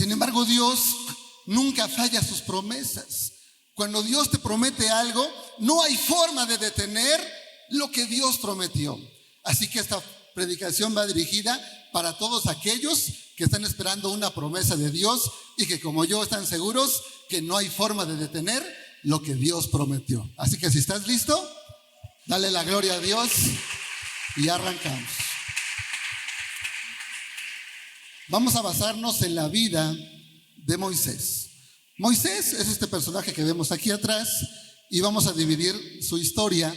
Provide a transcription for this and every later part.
Sin embargo, Dios nunca falla sus promesas. Cuando Dios te promete algo, no hay forma de detener lo que Dios prometió. Así que esta predicación va dirigida para todos aquellos que están esperando una promesa de Dios y que, como yo, están seguros que no hay forma de detener lo que Dios prometió. Así que si estás listo, dale la gloria a Dios y arrancamos. Vamos a basarnos en la vida de Moisés. Moisés es este personaje que vemos aquí atrás y vamos a dividir su historia.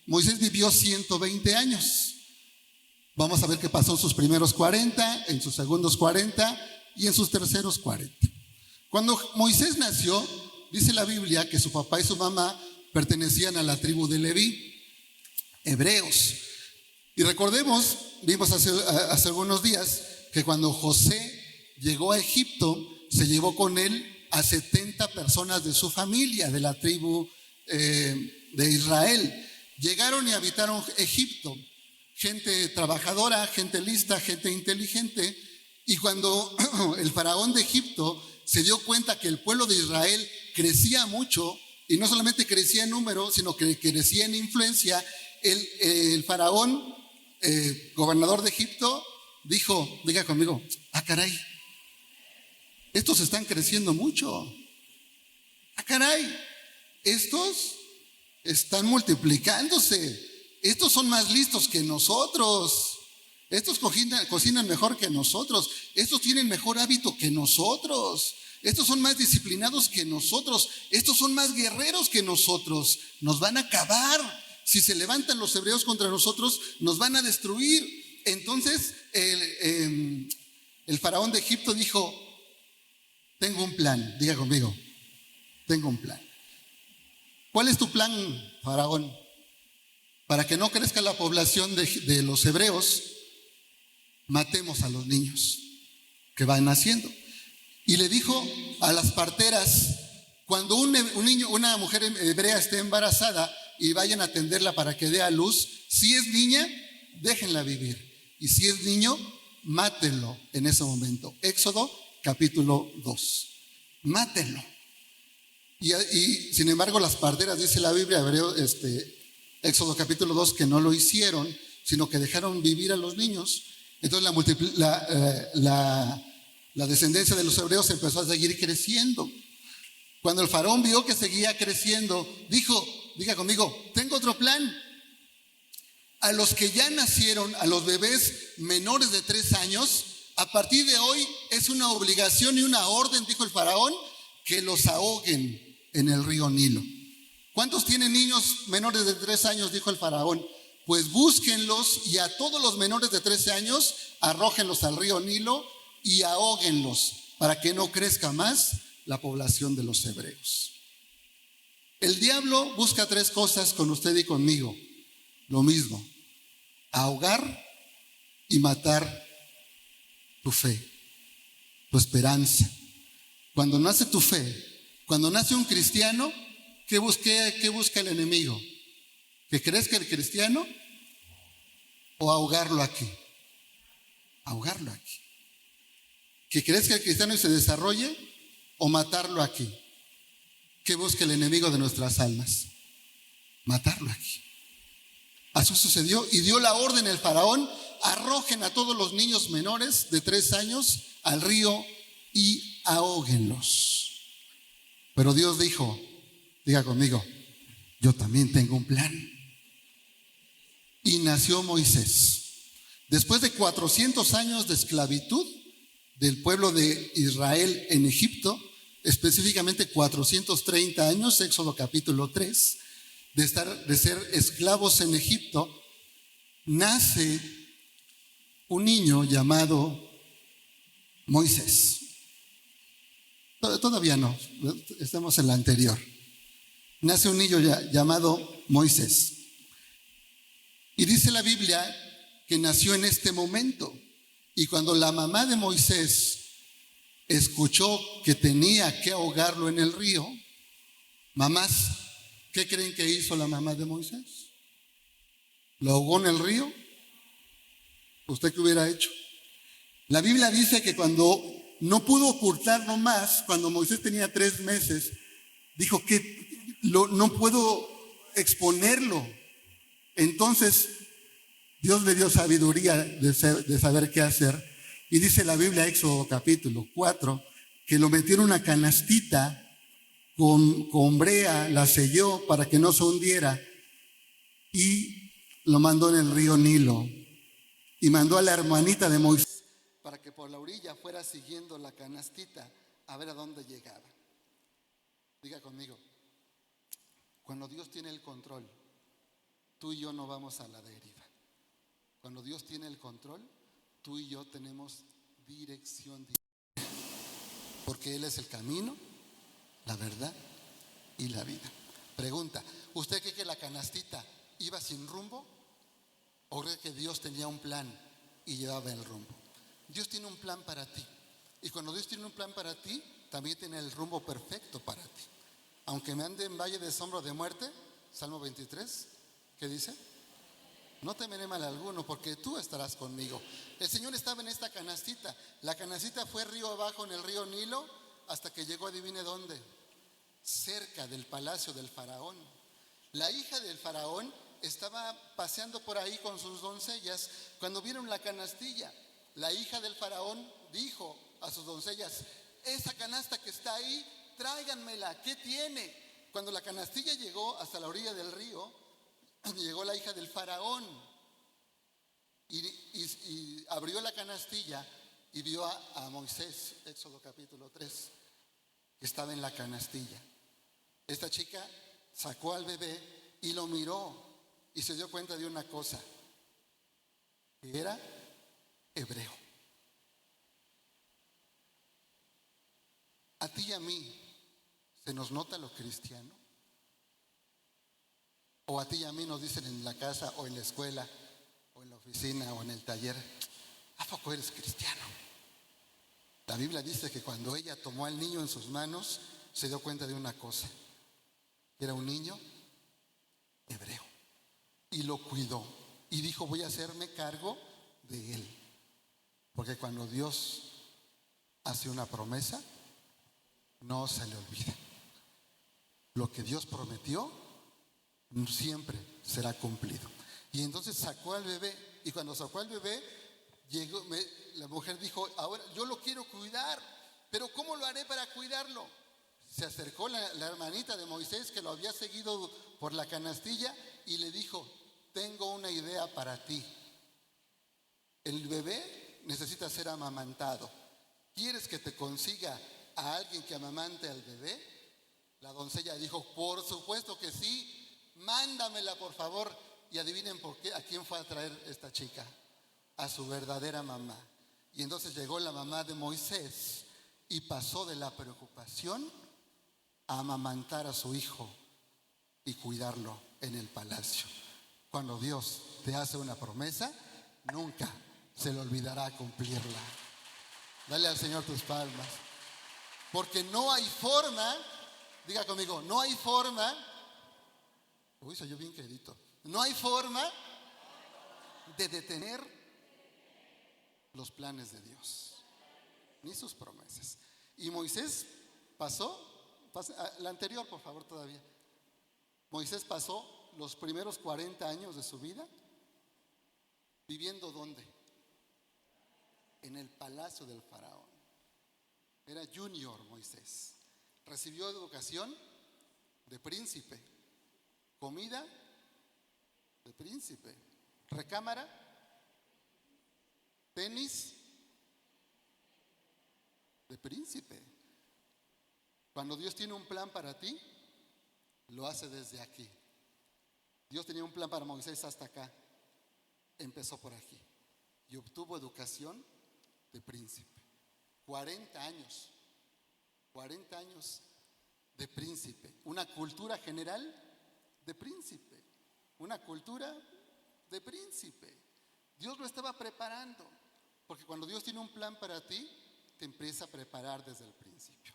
Moisés vivió 120 años. Vamos a ver qué pasó en sus primeros 40, en sus segundos 40 y en sus terceros 40. Cuando Moisés nació, dice la Biblia que su papá y su mamá pertenecían a la tribu de Leví, hebreos. Y recordemos, vimos hace algunos días que cuando José llegó a Egipto, se llevó con él a 70 personas de su familia, de la tribu de Israel. Llegaron y habitaron Egipto, gente trabajadora, gente lista, gente inteligente. Y cuando el faraón de Egipto se dio cuenta que el pueblo de Israel crecía mucho, y no solamente crecía en número, sino que crecía en influencia, el faraón, gobernador de Egipto, dijo, diga conmigo, caray, estos están creciendo mucho. Caray, estos están multiplicándose. Estos son más listos que nosotros. Estos cocinan mejor que nosotros. Estos tienen mejor hábito que nosotros. Estos son más disciplinados que nosotros. Estos son más guerreros que nosotros. Nos van a acabar. Si se levantan los hebreos contra nosotros, nos van a destruir. Entonces el faraón de Egipto dijo, tengo un plan. Diga conmigo, tengo un plan. ¿Cuál es tu plan, faraón? Para que no crezca la población de los hebreos, matemos a los niños que van naciendo. Y le dijo a las parteras, cuando una mujer hebrea esté embarazada y vayan a atenderla para que dé a luz, si es niña, déjenla vivir. Y si es niño, mátenlo en ese momento. Éxodo capítulo 2. Mátenlo. Y sin embargo, las parteras, dice la Biblia, Éxodo capítulo 2, que no lo hicieron, sino que dejaron vivir a los niños. Entonces la descendencia de los hebreos empezó a seguir creciendo. Cuando el faraón vio que seguía creciendo, dijo, diga conmigo, tengo otro plan. A los que ya nacieron, a los bebés menores de 3 años, a partir de hoy es una obligación y una orden, dijo el faraón, que los ahoguen en el río Nilo. ¿Cuántos tienen niños menores de 3 años? Dijo el faraón. Pues búsquenlos y a todos los menores de 13 años arrójenlos al río Nilo y ahóguenlos para que no crezca más la población de los hebreos. El diablo busca 3 cosas con usted y conmigo. Lo mismo, ahogar y matar tu fe, tu esperanza. Cuando nace tu fe, cuando nace un cristiano, ¿qué busca el enemigo? ¿Que crezca el cristiano o ahogarlo aquí? Ahogarlo aquí. ¿Que crezca el cristiano y se desarrolle o matarlo aquí? ¿Qué busca el enemigo de nuestras almas? Matarlo aquí. Así sucedió y dio la orden el faraón, arrojen a todos los niños menores de 3 años al río y ahóguenlos. Pero Dios dijo, diga conmigo, yo también tengo un plan. Y nació Moisés. Después de 400 años de esclavitud del pueblo de Israel en Egipto, específicamente 430 años, Éxodo capítulo 3, de ser esclavos en Egipto, nace un niño llamado Moisés. Todavía no, estamos en la anterior. Nace un niño llamado Moisés. Y dice la Biblia que nació en este momento. Y cuando la mamá de Moisés escuchó que tenía que ahogarlo en el río, mamás, ¿qué creen que hizo la mamá de Moisés? ¿Lo ahogó en el río? ¿Usted qué hubiera hecho? La Biblia dice que cuando no pudo ocultarlo más. Cuando Moisés tenía 3 meses, dijo que no puedo exponerlo. Entonces Dios le dio sabiduría de saber qué hacer. Y dice la Biblia, Éxodo capítulo 4, que lo metió en una canastita con brea, la selló para que no se hundiera y lo mandó en el río Nilo. Y mandó a la hermanita de Moisés para que por la orilla fuera siguiendo la canastita a ver a dónde llegaba. Diga conmigo, cuando Dios tiene el control, tú y yo no vamos a la deriva. Cuando Dios tiene el control, tú y yo tenemos dirección divina, porque Él es el camino, la verdad y la vida. Pregunta, ¿usted cree que la canastita iba sin rumbo? ¿O cree que Dios tenía un plan y llevaba el rumbo? Dios tiene un plan para ti. Y cuando Dios tiene un plan para ti, también tiene el rumbo perfecto para ti. Aunque me ande en valle de sombra de muerte, Salmo 23, ¿qué dice? No temeré mal alguno, porque tú estarás conmigo. El Señor estaba en esta canastita. La canastita fue río abajo en el río Nilo hasta que llegó, adivine dónde, cerca del palacio del faraón. La hija del faraón estaba paseando por ahí con sus doncellas cuando vieron la canastilla. La hija del faraón dijo a sus doncellas: esa canasta que está ahí, tráiganmela, ¿qué tiene? Cuando la canastilla llegó hasta la orilla del río, llegó la hija del faraón y abrió la canastilla y vio a Moisés, Éxodo capítulo 3, que estaba en la canastilla. Esta chica sacó al bebé y lo miró y se dio cuenta de una cosa, que era hebreo. A ti y a mí se nos nota lo cristiano, o a ti y a mí nos dicen en la casa o en la escuela o en la oficina o en el taller: ¿a poco eres cristiano? La Biblia dice que cuando ella tomó al niño en sus manos, se dio cuenta de una cosa, que era un niño hebreo, y lo cuidó y dijo: voy a hacerme cargo de él. Porque cuando Dios hace una promesa, no se le olvida. Lo que Dios prometió siempre será cumplido. Y entonces sacó al bebé, y cuando sacó al bebé, la mujer dijo: ahora yo lo quiero cuidar, pero ¿cómo lo haré para cuidarlo? Se acercó la hermanita de Moisés, que lo había seguido por la canastilla, y le dijo: tengo una idea para ti. El bebé necesita ser amamantado. ¿Quieres que te consiga a alguien que amamante al bebé? La doncella dijo: por supuesto que sí, mándamela por favor. Y adivinen por qué, a quién fue a traer esta chica: a su verdadera mamá. Y entonces llegó la mamá de Moisés y pasó de la preocupación a amamantar a su hijo y cuidarlo en el palacio. Cuando Dios te hace una promesa, nunca se le olvidará cumplirla. Dale al Señor tus palmas. Porque no hay forma, diga conmigo, no hay forma. Uy, soy yo bien querido. No hay forma de detener los planes de Dios, ni sus promesas. Y Moisés pasó, la anterior por favor todavía. Moisés pasó los primeros 40 años de su vida viviendo ¿dónde? En el palacio del faraón. Era junior Moisés. Recibió educación de príncipe, comida de príncipe, recámara, tenis de príncipe. Cuando Dios tiene un plan para ti, lo hace desde aquí. Dios tenía un plan para Moisés hasta acá. Empezó por aquí y obtuvo educación de príncipe. 40 años de príncipe. Una cultura general de príncipe. Una cultura de príncipe. Dios lo estaba preparando, porque cuando Dios tiene un plan para ti, te empieza a preparar desde el principio.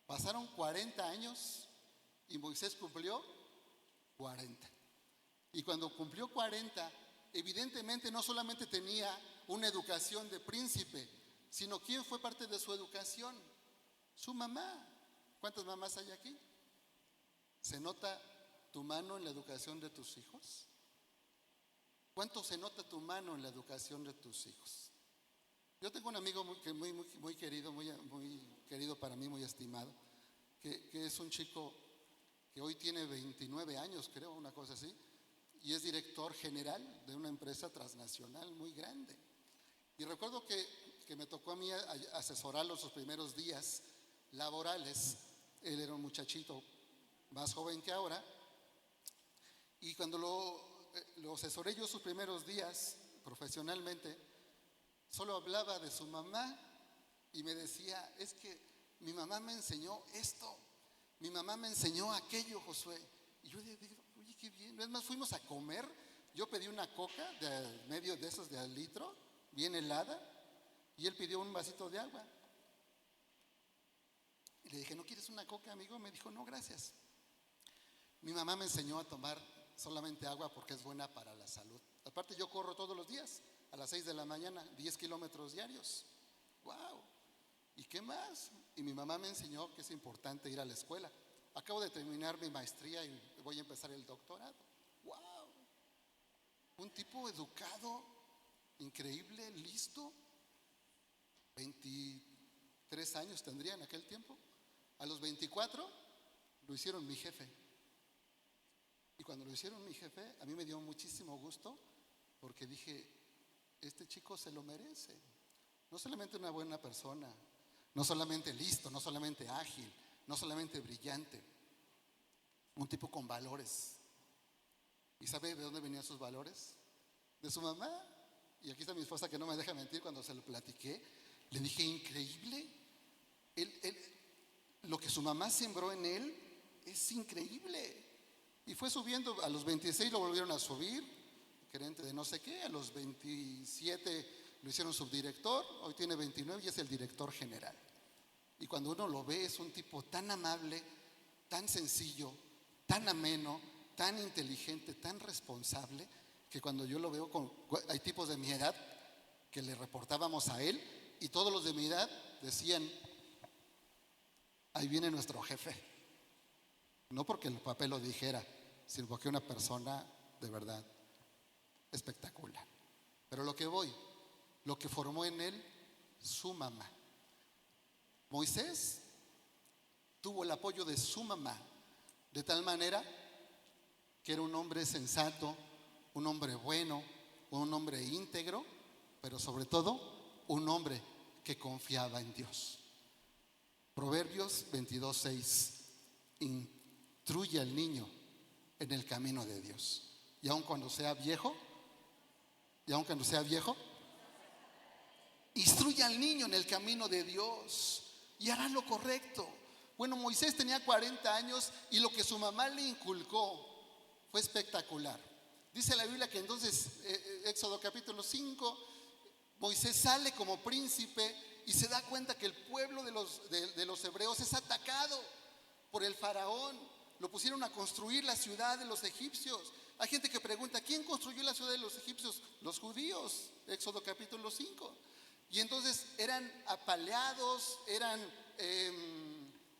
Pasaron 40 años y Moisés cumplió 40. Y cuando cumplió 40, evidentemente no solamente tenía una educación de príncipe, sino quién fue parte de su educación. Su mamá. ¿Cuántas mamás hay aquí? ¿Se nota tu mano en la educación de tus hijos? ¿Cuánto se nota tu mano en la educación de tus hijos? Yo tengo un amigo muy querido, muy querido para mí, muy estimado, que es un chico que hoy tiene 29 años, creo, una cosa así, y es director general de una empresa transnacional muy grande. Y recuerdo que me tocó a mí asesorarlo sus primeros días laborales. Él era un muchachito más joven que ahora, y cuando lo asesoré yo sus primeros días profesionalmente, solo hablaba de su mamá y me decía, es que mi mamá me enseñó esto, mi mamá me enseñó aquello, Josué. Y yo digo, oye, qué bien. Es más, fuimos a comer, yo pedí una coca de medio de esos de al litro, bien helada, y él pidió un vasito de agua. Y le dije, ¿no quieres una coca, amigo? Me dijo, no, gracias. Mi mamá me enseñó a tomar solamente agua porque es buena para la salud. Aparte, yo corro todos los días a las 6 de la mañana, 10 kilómetros diarios. ¡Wow! ¿Y qué más? Y mi mamá me enseñó que es importante ir a la escuela. Acabo de terminar mi maestría y voy a empezar el doctorado. ¡Wow! Un tipo educado, increíble, listo. 23 años tendría en aquel tiempo. A los 24 lo hicieron mi jefe. Y cuando lo hicieron mi jefe, a mí me dio muchísimo gusto porque dije, este chico se lo merece. No solamente una buena persona, no solamente listo, no solamente ágil, no solamente brillante, un tipo con valores. ¿Y sabe de dónde venían sus valores? De su mamá. Y aquí está mi esposa que no me deja mentir. Cuando se lo platiqué, le dije, increíble. Lo que su mamá sembró en él es increíble. Y fue subiendo. A los 26 lo volvieron a subir, gerente de no sé qué. A los 27 lo hicieron subdirector. Hoy tiene 29 y es el director general. Y cuando uno lo ve, es un tipo tan amable, tan sencillo, tan ameno, tan inteligente, tan responsable, que cuando yo lo veo, hay tipos de mi edad que le reportábamos a él y todos los de mi edad decían, ahí viene nuestro jefe. No porque el papel lo dijera, sino porque una persona de verdad espectacular. Pero lo que formó en él su mamá. Moisés tuvo el apoyo de su mamá, de tal manera que era un hombre sensato, un hombre bueno, un hombre íntegro, pero sobre todo un hombre que confiaba en Dios. Proverbios 22:6, instruye al niño en el camino de Dios. Y aun cuando sea viejo, instruye al niño en el camino de Dios y hará lo correcto. Bueno, Moisés tenía 40 años y lo que su mamá le inculcó fue espectacular. Dice la Biblia que entonces, Éxodo capítulo 5, Moisés sale como príncipe y se da cuenta que el pueblo de los hebreos es atacado por el faraón. Lo pusieron a construir la ciudad de los egipcios. Hay gente que pregunta, ¿quién construyó la ciudad de los egipcios? Los judíos, Éxodo capítulo 5. Y entonces eran apaleados, eran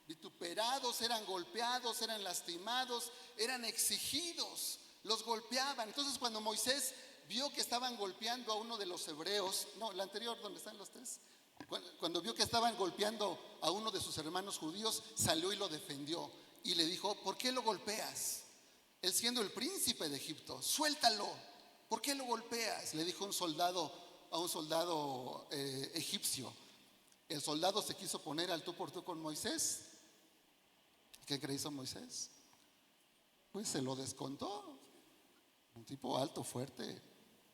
vituperados, eran golpeados, eran lastimados, eran exigidos, los golpeaban. Entonces cuando Moisés vio que estaban golpeando a uno de los hebreos, no, el anterior, donde están los tres, cuando vio que estaban golpeando a uno de sus hermanos judíos, salió y lo defendió y le dijo, ¿por qué lo golpeas? Él siendo el príncipe de Egipto, suéltalo, ¿por qué lo golpeas? Le dijo a un soldado egipcio. El soldado se quiso poner al tú por tú con Moisés. ¿Qué crees hizo Moisés? Pues se lo descontó. Un tipo alto, fuerte,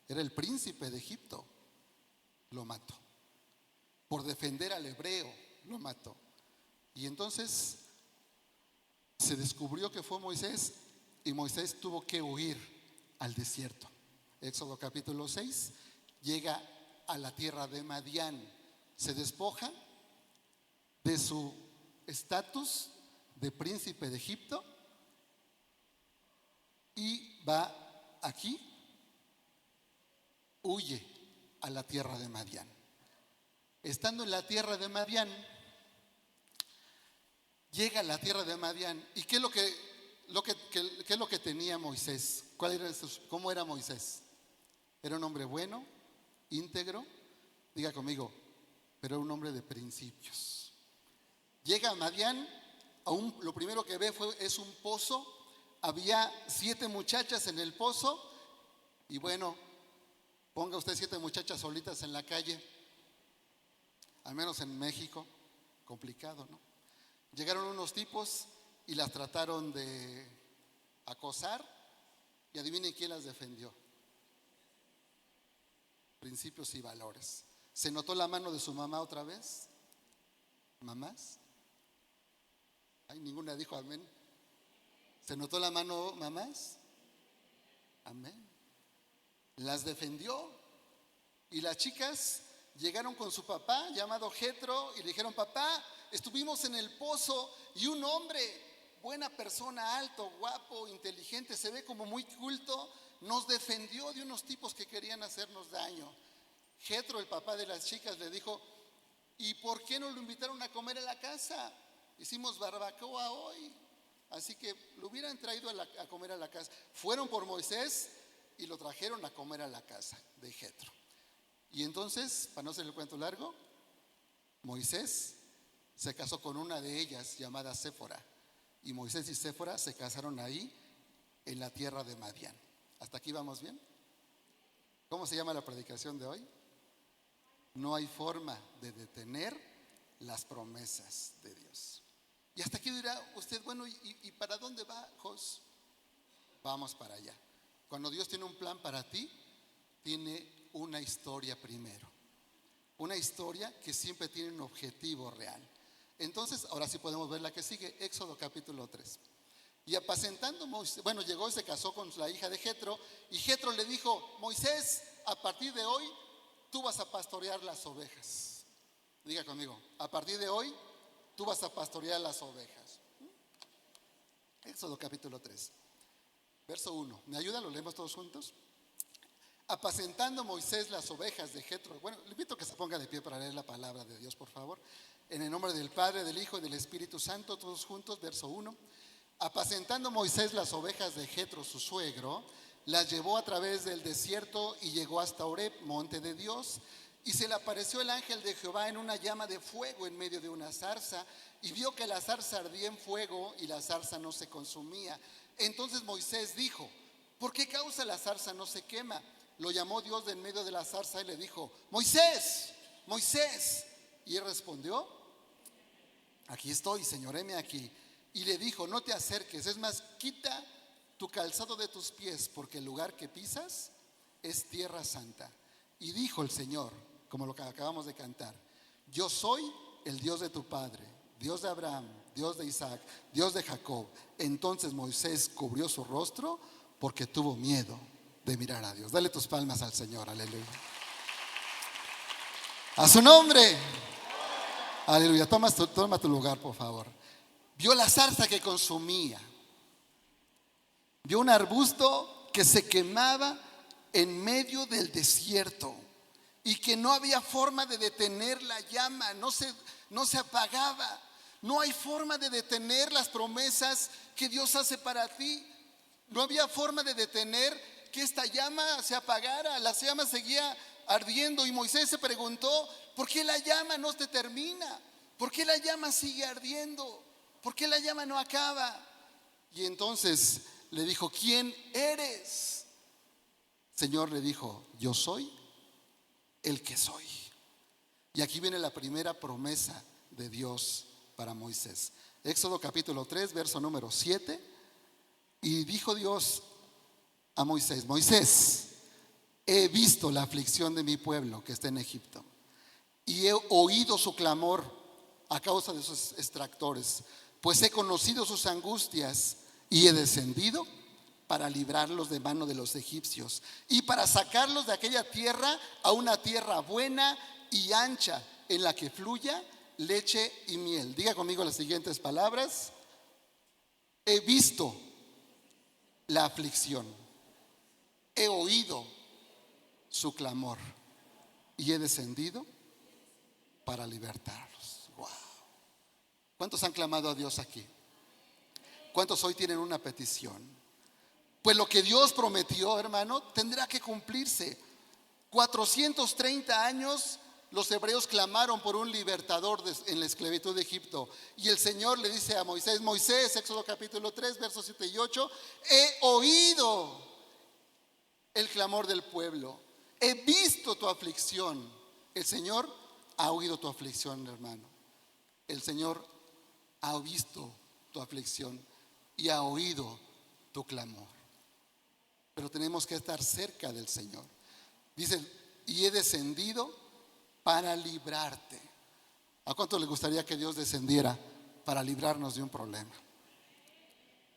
era el príncipe de Egipto. Lo mató. Por defender al hebreo, lo mató. Y entonces se descubrió que fue Moisés y Moisés tuvo que huir al desierto. Éxodo capítulo 6, llega a la tierra de Madián, se despoja de su estatus de príncipe de Egipto y va aquí, huye a la tierra de Madián. estando en la tierra de Madián, llega a la tierra de Madián. ¿Y qué es qué es lo que tenía Moisés? ¿Cómo era Moisés? Era un hombre bueno, íntegro. Diga conmigo, pero era un hombre de principios. Llega a Madián, lo primero que ve es un pozo. Había 7 muchachas en el pozo. Y bueno, ponga usted 7 muchachas solitas en la calle, al menos en México, complicado, ¿no? Llegaron unos tipos y las trataron de acosar, y adivinen quién las defendió. Principios y valores. ¿Se notó la mano de su mamá otra vez? ¿Mamás? Ay, ninguna dijo amén. ¿Se notó la mano, mamás? Amén. Las defendió. Y las chicas llegaron con su papá llamado Jetro y le dijeron: papá, estuvimos en el pozo y un hombre, buena persona, alto, guapo, inteligente, se ve como muy culto, nos defendió de unos tipos que querían hacernos daño. Jetro, el papá de las chicas, le dijo: ¿y por qué no lo invitaron a comer a la casa? Hicimos barbacoa hoy, así que lo hubieran traído a comer a la casa. Fueron por Moisés y lo trajeron a comer a la casa de Jetro. Y entonces, para no hacer el cuento largo, Moisés se casó con una de ellas llamada Séfora. Y Moisés y Séfora se casaron ahí en la tierra de Madián. ¿Hasta aquí vamos bien? ¿Cómo se llama la predicación de hoy? No hay forma de detener las promesas de Dios. Y hasta aquí dirá usted: bueno, ¿y para dónde va, Jos? Vamos para allá. Cuando Dios tiene un plan para ti, tiene una historia primero. Una historia que siempre tiene un objetivo real. Entonces, ahora sí podemos ver la que sigue, Éxodo capítulo 3. Y apacentando Moisés, bueno, llegó y se casó con la hija de Jetro, y Jetro le dijo: Moisés, a partir de hoy tú vas a pastorear las ovejas. Diga conmigo: a partir de hoy tú vas a pastorear las ovejas. Éxodo capítulo 3, verso 1. ¿Me ayudan? ¿Lo leemos todos juntos? Apacentando Moisés las ovejas de Jetro. Bueno, le invito a que se ponga de pie para leer la palabra de Dios, por favor. En el nombre del Padre, del Hijo y del Espíritu Santo, todos juntos, verso 1. Apacentando Moisés las ovejas de Jetro, su suegro, las llevó a través del desierto y llegó hasta Horeb, monte de Dios. Y se le apareció el ángel de Jehová en una llama de fuego en medio de una zarza, y vio que la zarza ardía en fuego y la zarza no se consumía. Entonces Moisés dijo: ¿por qué causa la zarza no se quema? Lo llamó Dios de en medio de la zarza y le dijo: Moisés, Moisés. Y él respondió: aquí estoy, Señor, heme aquí. Y le dijo: no te acerques, es más, quita tu calzado de tus pies, porque el lugar que pisas es tierra santa. Y dijo el Señor, como lo que acabamos de cantar: yo soy el Dios de tu padre, Dios de Abraham, Dios de Isaac, Dios de Jacob. Entonces Moisés cubrió su rostro porque tuvo miedo de mirar a Dios. Dale tus palmas al Señor, aleluya. A su nombre, aleluya. Toma tu lugar, por favor. Vio la zarza que consumía, vio un arbusto que se quemaba en medio del desierto y que no había forma de detener la llama, no se apagaba. No hay forma de detener las promesas que Dios hace para ti. No había forma de detener que esta llama se apagara. La llama seguía ardiendo y Moisés se preguntó: ¿por qué la llama no se termina? ¿Por qué la llama sigue ardiendo? ¿Por qué la llama no acaba? Y entonces le dijo: ¿quién eres? Señor le dijo: yo soy el que soy. Y aquí viene la primera promesa de Dios para Moisés. Éxodo capítulo 3, verso número 7. Y dijo Dios a Moisés: Moisés, he visto la aflicción de mi pueblo que está en Egipto, y he oído su clamor a causa de sus extractores, pues he conocido sus angustias, y he descendido para librarlos de mano de los egipcios y para sacarlos de aquella tierra a una tierra buena y ancha, en la que fluya leche y miel. Diga conmigo las siguientes palabras: he visto la aflicción, he oído su clamor y he descendido para libertarlos. Wow. ¿Cuántos han clamado a Dios aquí? ¿Cuántos hoy tienen una petición? Pues lo que Dios prometió, hermano, tendrá que cumplirse. 430 años los hebreos clamaron por un libertador en la esclavitud de Egipto. Y el Señor le dice a Moisés, Moisés, Éxodo capítulo 3, versos 7 y 8, he oído el clamor del pueblo, he visto tu aflicción. El Señor ha oído tu aflicción, hermano. El Señor ha visto tu aflicción y ha oído tu clamor. Pero tenemos que estar cerca del Señor. Dice, y he descendido para librarte. ¿A cuánto le gustaría que Dios descendiera para librarnos de un problema?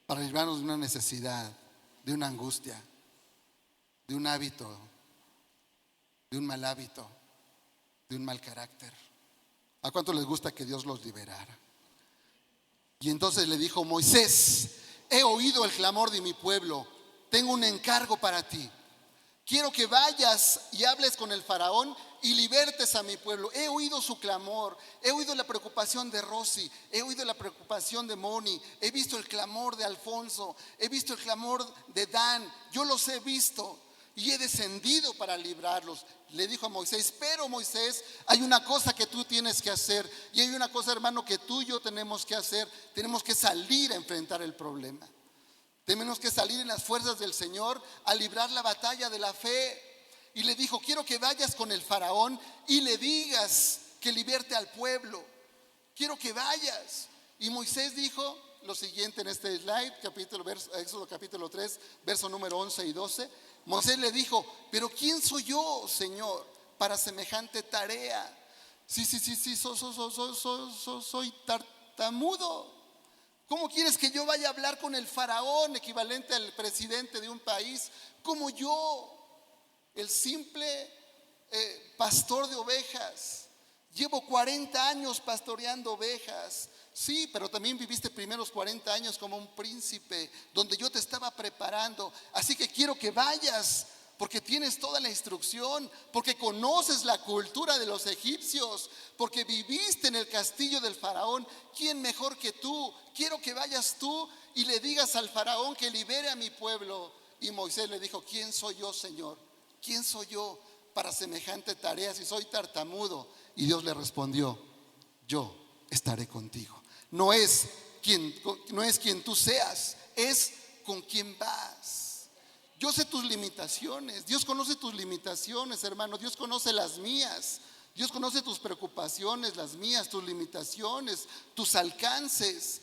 Para librarnos de una necesidad, de una angustia, de un hábito, de un mal hábito, de un mal carácter. ¿A cuánto les gusta que Dios los liberara? Y entonces le dijo, Moisés, he oído el clamor de mi pueblo, tengo un encargo para ti. Quiero que vayas y hables con el faraón y libertes a mi pueblo. He oído su clamor, he oído la preocupación de Rosy, he oído la preocupación de Moni, he visto el clamor de Alfonso, he visto el clamor de Dan, yo los he visto y he descendido para librarlos. Le dijo a Moisés, pero Moisés, hay una cosa que tú tienes que hacer, y hay una cosa, hermano, que tú y yo tenemos que hacer. Tenemos que salir a enfrentar el problema. Tenemos que salir en las fuerzas del Señor a librar la batalla de la fe. Y le dijo, quiero que vayas con el faraón y le digas que liberte al pueblo. Quiero que vayas. Y Moisés dijo lo siguiente en este slide, Éxodo capítulo 3, verso número 11 y 12. Moisés le dijo, pero ¿quién soy yo, Señor, para semejante tarea? Sí, soy tartamudo. ¿Cómo quieres que yo vaya a hablar con el faraón, equivalente al presidente de un país, como yo, el simple pastor de ovejas? Llevo 40 años pastoreando ovejas. Sí, pero también viviste primeros 40 años como un príncipe, donde yo te estaba preparando. Así que quiero que vayas, porque tienes toda la instrucción, porque conoces la cultura de los egipcios, porque viviste en el castillo del faraón. ¿Quién mejor que tú? Quiero que vayas tú y le digas al faraón que libere a mi pueblo. Y Moisés le dijo, ¿quién soy yo, Señor? ¿Quién soy yo para semejante tarea si soy tartamudo? Y Dios le respondió, yo estaré contigo. No es quien tú seas, es con quien vas. Yo sé tus limitaciones. Dios conoce tus limitaciones, hermano. Dios conoce las mías. Dios conoce tus preocupaciones, las mías, tus limitaciones, tus alcances.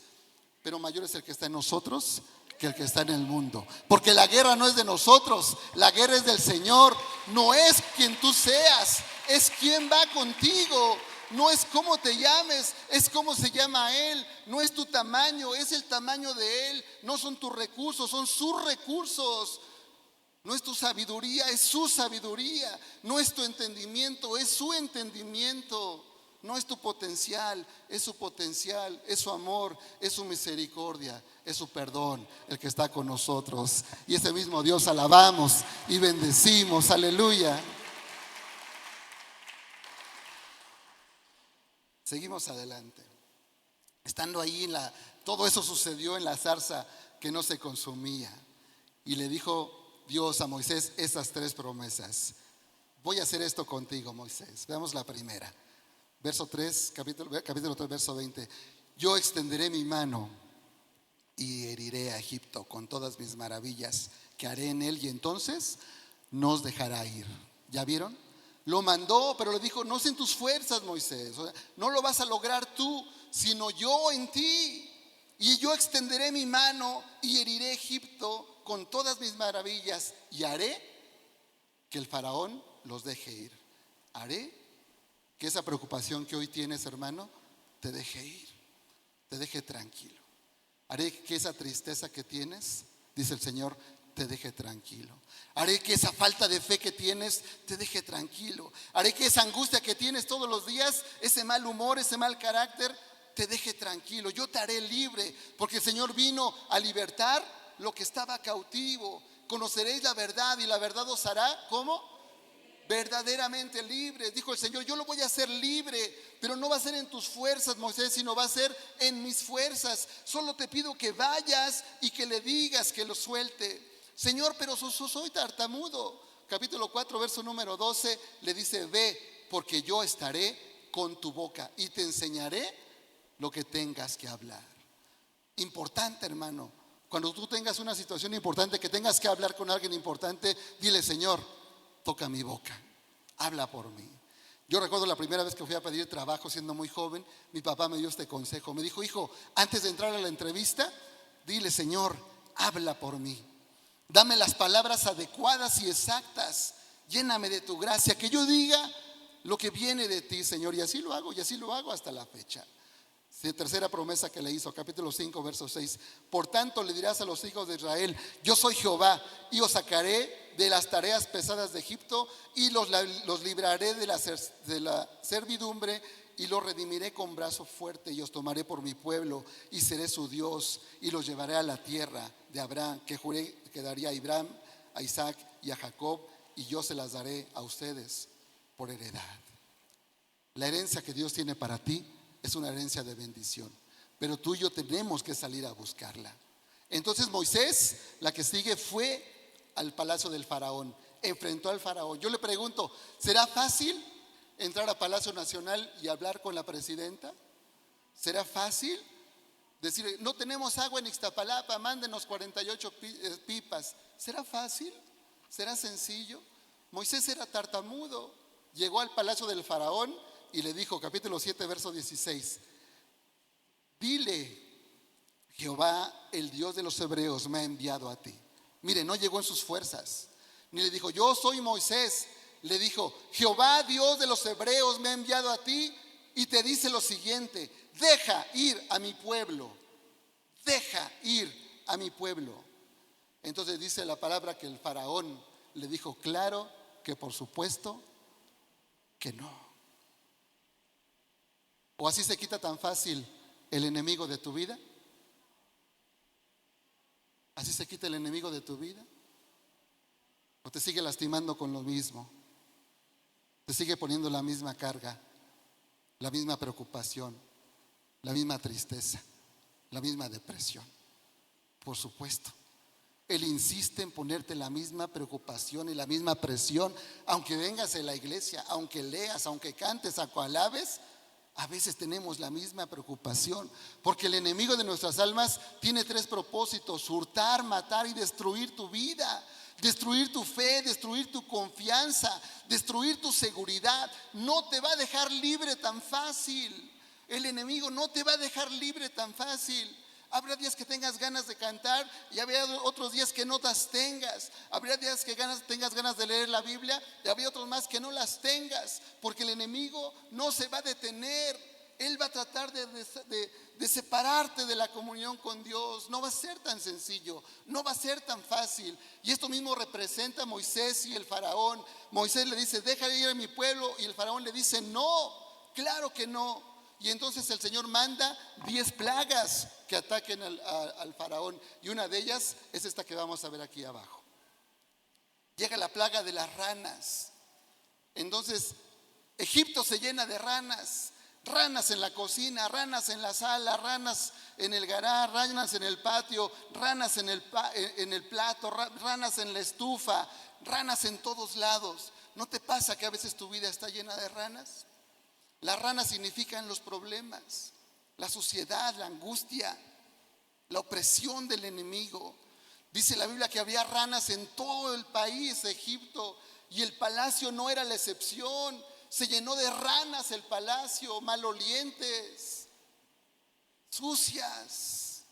Pero mayor es el que está en nosotros que el que está en el mundo. Porque la guerra no es de nosotros, la guerra es del Señor. No es quien tú seas, es quien va contigo. No es cómo te llames, es cómo se llama Él. No es tu tamaño, es el tamaño de Él. No son tus recursos, son sus recursos. No es tu sabiduría, es su sabiduría. No es tu entendimiento, es su entendimiento. No es tu potencial, es su potencial. Es su amor, es su misericordia, es su perdón el que está con nosotros. Y ese mismo Dios alabamos y bendecimos. Aleluya. Seguimos adelante. Estando ahí, todo eso sucedió en la zarza que no se consumía. Y le dijo Dios a Moisés esas 3 promesas. Voy a hacer esto contigo, Moisés. Veamos la primera. Verso 3, capítulo 3, verso 20. Yo extenderé mi mano y heriré a Egipto con todas mis maravillas que haré en él, y entonces nos dejará ir. ¿Ya vieron? Lo mandó, pero le dijo, no es en tus fuerzas, Moisés. O sea, no lo vas a lograr tú, sino yo en ti. Y yo extenderé mi mano y heriré a Egipto con todas mis maravillas, y haré que el faraón los deje ir. Haré que esa preocupación que hoy tienes, hermano, te deje ir, te deje tranquilo. Haré que esa tristeza que tienes, dice el Señor, te deje tranquilo. Haré que esa falta de fe que tienes te deje tranquilo. Haré que esa angustia que tienes todos los días, ese mal humor, ese mal carácter, te deje tranquilo. Yo te haré libre, porque el Señor vino a libertar lo que estaba cautivo. Conoceréis la verdad y la verdad os hará, ¿cómo? verdaderamente libres. Dijo el Señor, yo lo voy a hacer libre, pero no va a ser en tus fuerzas, Moisés, sino va a ser en mis fuerzas. Solo te pido que vayas y que le digas que lo suelte. Señor, pero soy tartamudo. Capítulo 4, verso número 12, le dice, ve, porque yo estaré con tu boca y te enseñaré lo que tengas que hablar. Importante, hermano. Cuando tú tengas una situación importante, que tengas que hablar con alguien importante, dile, Señor, toca mi boca, habla por mí. Yo recuerdo la primera vez que fui a pedir trabajo siendo muy joven, mi papá me dio este consejo. Me dijo, hijo, antes de entrar a la entrevista, dile, Señor, habla por mí. Dame las palabras adecuadas y exactas. Lléname de tu gracia, que yo diga lo que viene de ti, Señor. Y así lo hago hasta la fecha. Tercera promesa que le hizo, capítulo 5, verso 6. Por tanto le dirás a los hijos de Israel, yo soy Jehová, y os sacaré de las tareas pesadas de Egipto, y los libraré de la servidumbre, y los redimiré con brazo fuerte, y os tomaré por mi pueblo, y seré su Dios, y los llevaré a la tierra de Abraham, que juré que daría a Abraham, a Isaac y a Jacob, y yo se las daré a ustedes por heredad. La herencia que Dios tiene para ti es una herencia de bendición, pero tú y yo tenemos que salir a buscarla. Entonces Moisés, la que sigue, fue al palacio del faraón, enfrentó al faraón. Yo le pregunto, ¿será fácil entrar a Palacio Nacional y hablar con la presidenta? ¿Será fácil decir, no tenemos agua en Ixtapalapa, mándenos 48 pipas? ¿Será fácil? ¿Será sencillo? Moisés era tartamudo, llegó al palacio del faraón y le dijo, capítulo 7, verso 16, dile, Jehová, el Dios de los hebreos, me ha enviado a ti. Mire, no llegó en sus fuerzas, ni le dijo, yo soy Moisés. Le dijo, Jehová, Dios de los hebreos, me ha enviado a ti y te dice lo siguiente, deja ir a mi pueblo, deja ir a mi pueblo. Entonces dice la palabra que el faraón le dijo, claro que por supuesto que no. ¿O así se quita tan fácil el enemigo de tu vida? ¿Así se quita el enemigo de tu vida? ¿O te sigue lastimando con lo mismo? ¿Te sigue poniendo la misma carga, la misma preocupación, la misma tristeza, la misma depresión? Por supuesto. Él insiste en ponerte la misma preocupación y la misma presión, aunque vengas a la iglesia, aunque leas, aunque cantes, aunque alabes. A veces tenemos la misma preocupación, porque el enemigo de nuestras almas tiene 3 propósitos: hurtar, matar y destruir tu vida, destruir tu fe, destruir tu confianza, destruir tu seguridad. No te va a dejar libre tan fácil. El enemigo no te va a dejar libre tan fácil. Habrá días que tengas ganas de cantar y habrá otros días que no las tengas. Habrá días que tengas ganas de leer la Biblia y habrá otros más que no las tengas, porque el enemigo no se va a detener. Él va a tratar de separarte de la comunión con Dios. No va a ser tan sencillo, no va a ser tan fácil. Y esto mismo representa a Moisés y el faraón. Moisés le dice, deja ir a mi pueblo, y el faraón le dice, no, claro que no. Y entonces el Señor manda 10 plagas que ataquen al faraón, y una de ellas es esta que vamos a ver aquí abajo. Llega la plaga de las ranas. Entonces Egipto se llena de ranas. Ranas en la cocina, ranas en la sala, ranas en el garage, ranas en el patio, ranas en el plato, ranas en la estufa, ranas en todos lados. ¿No te pasa que a veces tu vida está llena de ranas? Las ranas significan los problemas, la suciedad, la angustia, la opresión del enemigo. Dice la Biblia que había ranas en todo el país, Egipto, y el palacio no era la excepción. Se llenó de ranas el palacio, malolientes, sucias,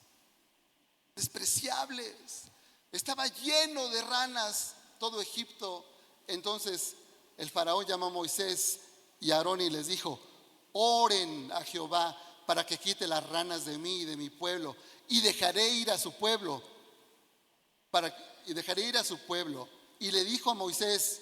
despreciables. Estaba lleno de ranas todo Egipto. Entonces el faraón llamó a Moisés y a Aarón y les dijo, oren a Jehová para que quite las ranas de mí y de mi pueblo, y dejaré ir a su pueblo. Y le dijo a Moisés,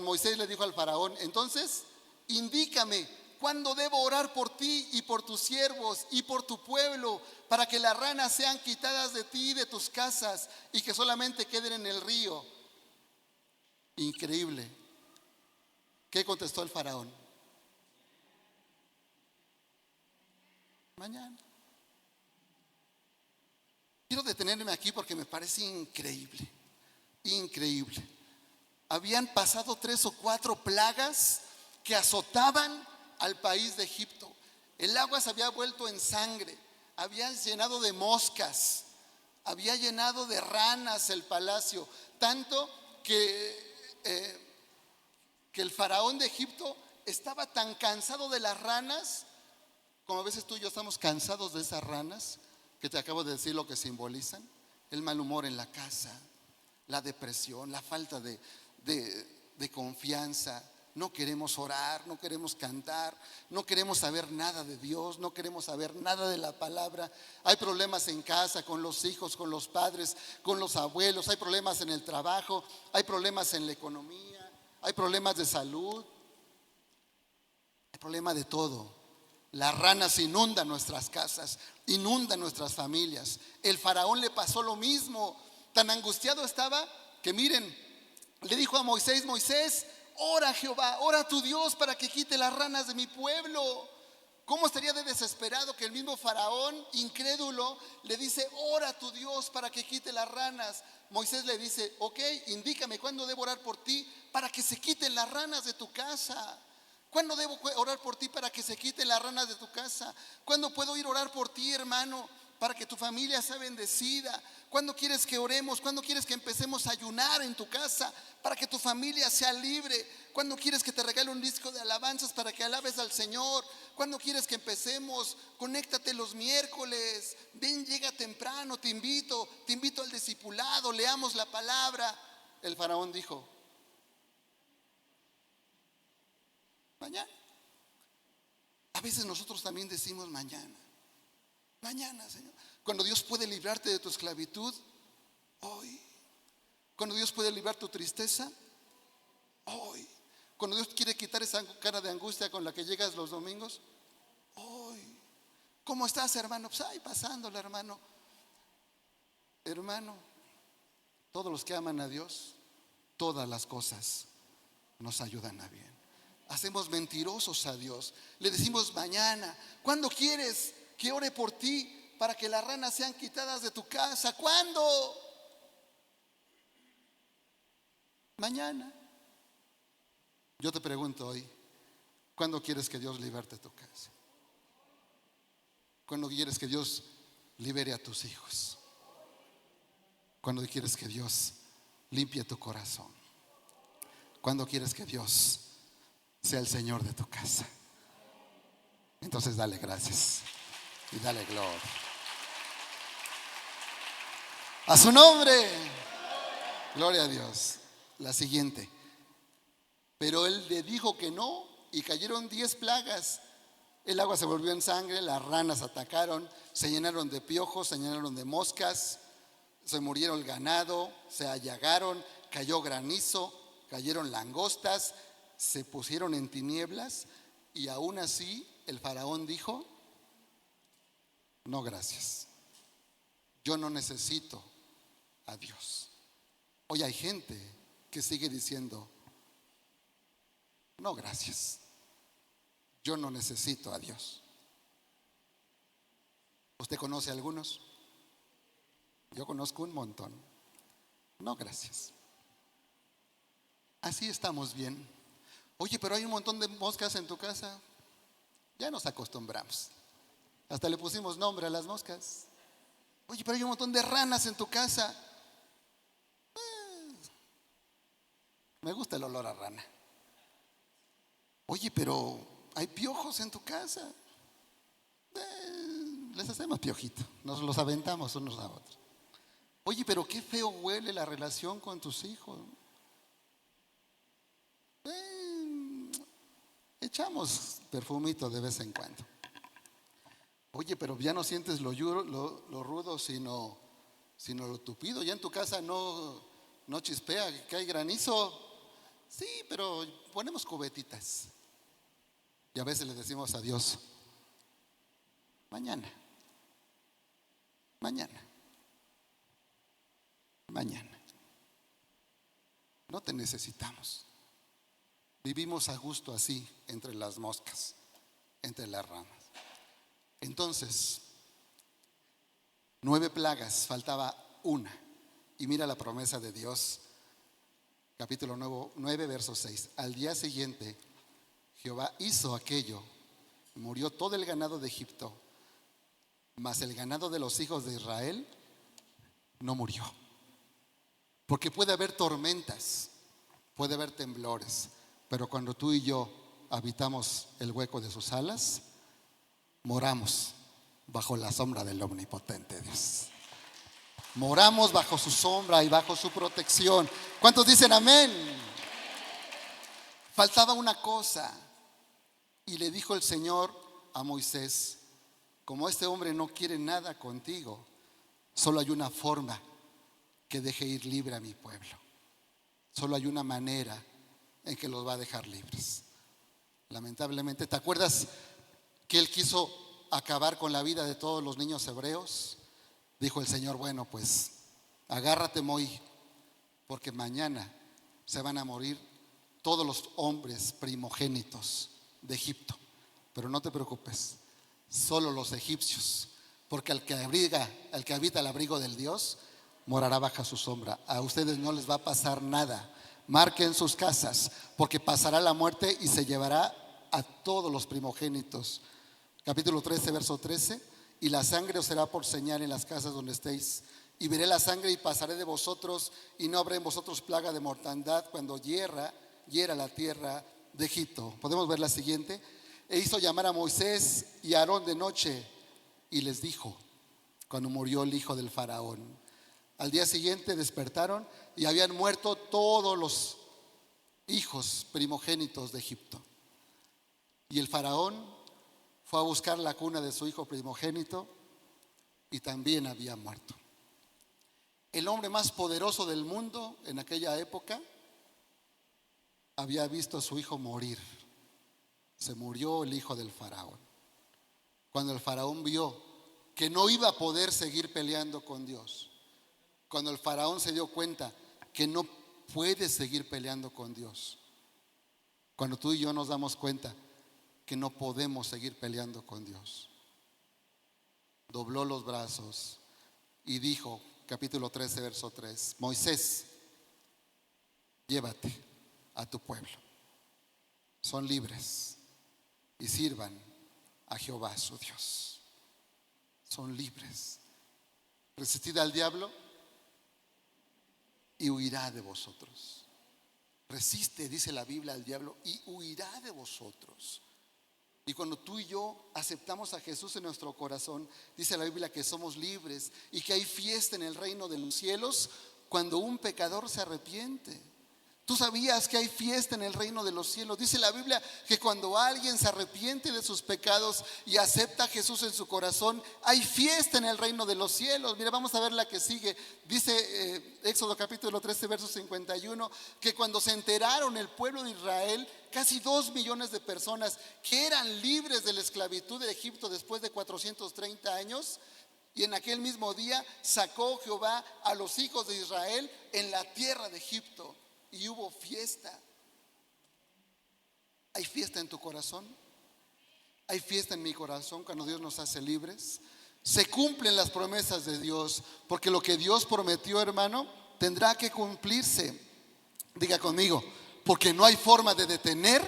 Moisés le dijo al faraón, entonces indícame cuándo debo orar por ti y por tus siervos y por tu pueblo, para que las ranas sean quitadas de ti y de tus casas, y que solamente queden en el río. Increíble. ¿Qué contestó el faraón? Mañana. Quiero detenerme aquí porque me parece increíble, increíble. Habían pasado 3 o 4 plagas que azotaban al país de Egipto. El agua se había vuelto en sangre, había llenado de moscas, había llenado de ranas el palacio, tanto que el faraón de Egipto estaba tan cansado de las ranas, como a veces tú y yo estamos cansados de esas ranas, que te acabo de decir lo que simbolizan: el mal humor en la casa, la depresión, la falta de confianza. No queremos orar, no queremos cantar, no queremos saber nada de Dios, no queremos saber nada de la palabra. Hay problemas en casa, con los hijos, con los padres, con los abuelos. Hay problemas en el trabajo, hay problemas en la economía, hay problemas de salud, hay problema de todo. Las ranas inundan nuestras casas, inundan nuestras familias. El faraón le pasó lo mismo. Tan angustiado estaba que, miren, le dijo a Moisés: Moisés, ora a Jehová, ora a tu Dios para que quite las ranas de mi pueblo. ¿Cómo estaría de desesperado que el mismo faraón incrédulo le dice: ora a tu Dios para que quite las ranas? Moisés le dice: ok, indícame cuándo debo orar por ti para que se quiten las ranas de tu casa. ¿Cuándo debo orar por ti para que se quiten las ranas de tu casa? ¿Cuándo puedo ir a orar por ti, hermano, para que tu familia sea bendecida? ¿Cuándo quieres que oremos? ¿Cuándo quieres que empecemos a ayunar en tu casa para que tu familia sea libre? ¿Cuándo quieres que te regale un disco de alabanzas para que alabes al Señor? ¿Cuándo quieres que empecemos? Conéctate los miércoles. Ven, llega temprano, te invito al discipulado, leamos la palabra. El faraón dijo: mañana. A veces nosotros también decimos mañana. Mañana, Señor. Cuando Dios puede librarte de tu esclavitud, hoy. Cuando Dios puede librar tu tristeza, hoy. Cuando Dios quiere quitar esa cara de angustia con la que llegas los domingos, hoy. ¿Cómo estás, hermano? Pues ahí pasándola, hermano. Hermano, todos los que aman a Dios, todas las cosas nos ayudan a bien. Hacemos mentirosos a Dios. Le decimos mañana. ¿Cuándo quieres que ore por ti para que las ranas sean quitadas de tu casa? ¿Cuándo? Mañana. Yo te pregunto hoy: ¿cuándo quieres que Dios liberte tu casa? ¿Cuándo quieres que Dios libere a tus hijos? ¿Cuándo quieres que Dios limpie tu corazón? ¿Cuándo quieres que Dios sea el Señor de tu casa? Entonces dale gracias y dale gloria a su nombre. Gloria a Dios. La siguiente: pero él le dijo que no, y cayeron 10 plagas. El agua se volvió en sangre, las ranas atacaron, se llenaron de piojos, se llenaron de moscas, se murieron el ganado, se allagaron, cayó granizo, cayeron langostas, se pusieron en tinieblas. Y aún así el faraón dijo: no, gracias, yo no necesito a Dios. Hoy hay gente que sigue diciendo: no, gracias, yo no necesito a Dios. ¿Usted conoce a algunos? Yo conozco un montón. No, gracias, así estamos bien. Oye, pero hay un montón de moscas en tu casa. Ya nos acostumbramos, hasta le pusimos nombre a las moscas. Oye, pero hay un montón de ranas en tu casa. Me gusta el olor a rana. Oye, pero hay piojos en tu casa. Les hacemos piojito, nos los aventamos unos a otros. Oye, pero qué feo huele la relación con tus hijos. Echamos perfumito de vez en cuando. Oye, pero ya no sientes lo rudo, sino lo tupido. Ya en tu casa no chispea, que hay granizo. Sí, pero ponemos cubetitas. Y a veces le decimos a Dios: mañana, mañana, mañana. no te necesitamos. Vivimos a gusto así, entre las moscas, entre las ramas. Entonces, 9 plagas, faltaba una. Y mira la promesa de Dios, capítulo 9, verso 6. Al día siguiente, Jehová hizo aquello, murió todo el ganado de Egipto, mas el ganado de los hijos de Israel no murió. Porque puede haber tormentas, puede haber temblores, pero cuando tú y yo habitamos el hueco de sus alas, moramos bajo la sombra del omnipotente Dios. Moramos bajo su sombra y bajo su protección. ¿Cuántos dicen amén? Faltaba una cosa, y le dijo el Señor a Moisés: como este hombre no quiere nada contigo, solo hay una forma que deje ir libre a mi pueblo. Solo hay una manera en que los va a dejar libres. Lamentablemente, ¿te acuerdas que él quiso acabar con la vida de todos los niños hebreos? Dijo el Señor: bueno, pues agárrate, Moí, porque mañana se van a morir todos los hombres primogénitos de Egipto. Pero no te preocupes, solo los egipcios, porque al que habita el abrigo del Dios morará bajo su sombra. A ustedes no les va a pasar nada. Marquen sus casas, porque pasará la muerte y se llevará a todos los primogénitos. Capítulo 13, verso 13. Y la sangre os será por señal en las casas donde estéis. Y veré la sangre y pasaré de vosotros, y no habrá en vosotros plaga de mortandad cuando hiera la tierra de Egipto. Podemos ver la siguiente. E hizo llamar a Moisés y a Aarón de noche, y les dijo, cuando murió el hijo del faraón. Al día siguiente despertaron y habían muerto todos los hijos primogénitos de Egipto. Y el faraón fue a buscar la cuna de su hijo primogénito y también había muerto. El hombre más poderoso del mundo en aquella época había visto a su hijo morir. Se murió el hijo del faraón. Cuando el faraón vio que no iba a poder seguir peleando con Dios, cuando el faraón se dio cuenta que no puede seguir peleando con Dios, cuando tú y yo nos damos cuenta que no podemos seguir peleando con Dios, dobló los brazos y dijo, capítulo 13, verso 3, Moisés, llévate a tu pueblo, son libres y sirvan a Jehová su Dios. Son libres. Resistid al diablo y huirá de vosotros. Resiste, dice la Biblia, al diablo y huirá de vosotros. Y cuando tú y yo aceptamos a Jesús en nuestro corazón, dice la Biblia que somos libres y que hay fiesta en el reino de los cielos cuando un pecador se arrepiente. ¿Tú sabías que hay fiesta en el reino de los cielos? Dice la Biblia que cuando alguien se arrepiente de sus pecados y acepta a Jesús en su corazón, hay fiesta en el reino de los cielos. Mira, vamos a ver la que sigue. Dice Éxodo capítulo 13, verso 51, que cuando se enteraron el pueblo de Israel, casi 2 millones de personas que eran libres de la esclavitud de Egipto después de 430 años, y en aquel mismo día sacó Jehová a los hijos de Israel en la tierra de Egipto. Y hubo fiesta. ¿Hay fiesta en tu corazón? ¿Hay fiesta en mi corazón cuando Dios nos hace libres? Se cumplen las promesas de Dios, porque lo que Dios prometió, hermano, tendrá que cumplirse. Diga conmigo, porque no hay forma de detener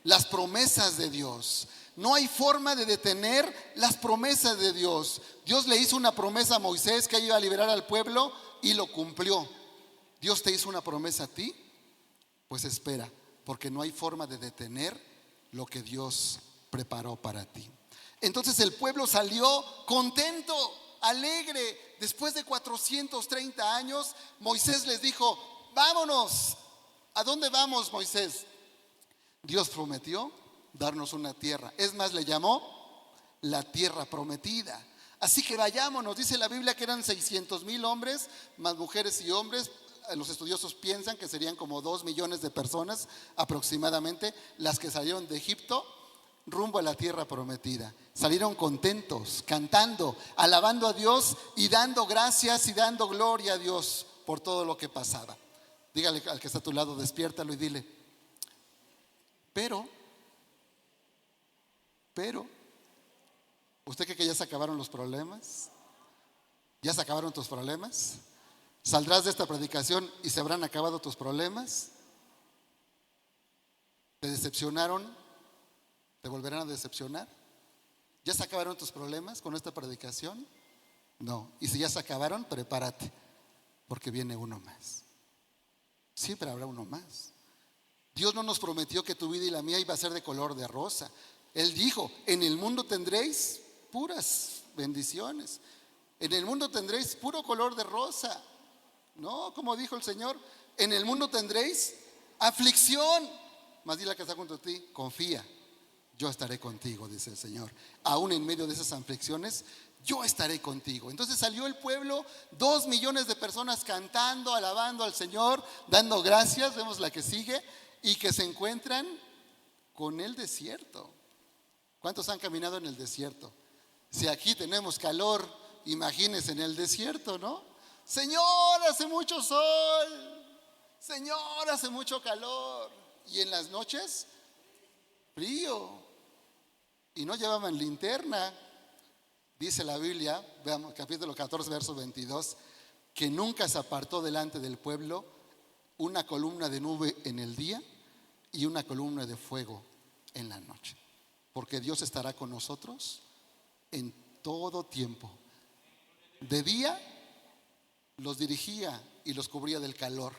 las promesas de Dios. No hay forma de detener las promesas de Dios. Dios le hizo una promesa a Moisés que iba a liberar al pueblo y lo cumplió. Dios te hizo una promesa a ti, pues espera, porque no hay forma de detener lo que Dios preparó para ti. Entonces el pueblo salió contento, alegre. Después de 430 años, Moisés les dijo, vámonos. ¿A dónde vamos, Moisés? Dios prometió darnos una tierra. Es más, le llamó la tierra prometida. Así que vayámonos. Dice la Biblia que eran 600,000 hombres, más mujeres y hombres. Los estudiosos piensan que serían como 2 millones de personas aproximadamente las que salieron de Egipto rumbo a la tierra prometida. Salieron contentos, cantando, alabando a Dios y dando gracias y dando gloria a Dios por todo lo que pasaba. Dígale al que está a tu lado, despiértalo y dile, pero, pero, ¿usted cree que ya se acabaron los problemas? ¿Ya se acabaron tus problemas? ¿Saldrás de esta predicación y se habrán acabado tus problemas? ¿Te decepcionaron? ¿Te volverán a decepcionar? ¿Ya se acabaron tus problemas con esta predicación? No. Y si ya se acabaron, prepárate, porque viene uno más. Siempre habrá uno más. Dios no nos prometió que tu vida y la mía iba a ser de color de rosa. Él dijo, en el mundo tendréis puras bendiciones. En el mundo tendréis puro color de rosa. No, como dijo el Señor, en el mundo tendréis aflicción. Mas dile a que está junto a ti, confía, yo estaré contigo, dice el Señor. Aún en medio de esas aflicciones, yo estaré contigo. Entonces salió el pueblo, 2 millones de personas cantando, alabando al Señor, dando gracias. Vemos la que sigue, y que se encuentran con el desierto. ¿Cuántos han caminado en el desierto? Si aquí tenemos calor, imagínense en el desierto, ¿no? Señor, hace mucho sol. Señor, hace mucho calor. Y en las noches, frío. Y no llevaban linterna. Dice la Biblia, veamos, capítulo 14, verso 22, que nunca se apartó delante del pueblo una columna de nube en el día y una columna de fuego en la noche. Porque Dios estará con nosotros en todo tiempo. De día los dirigía y los cubría del calor.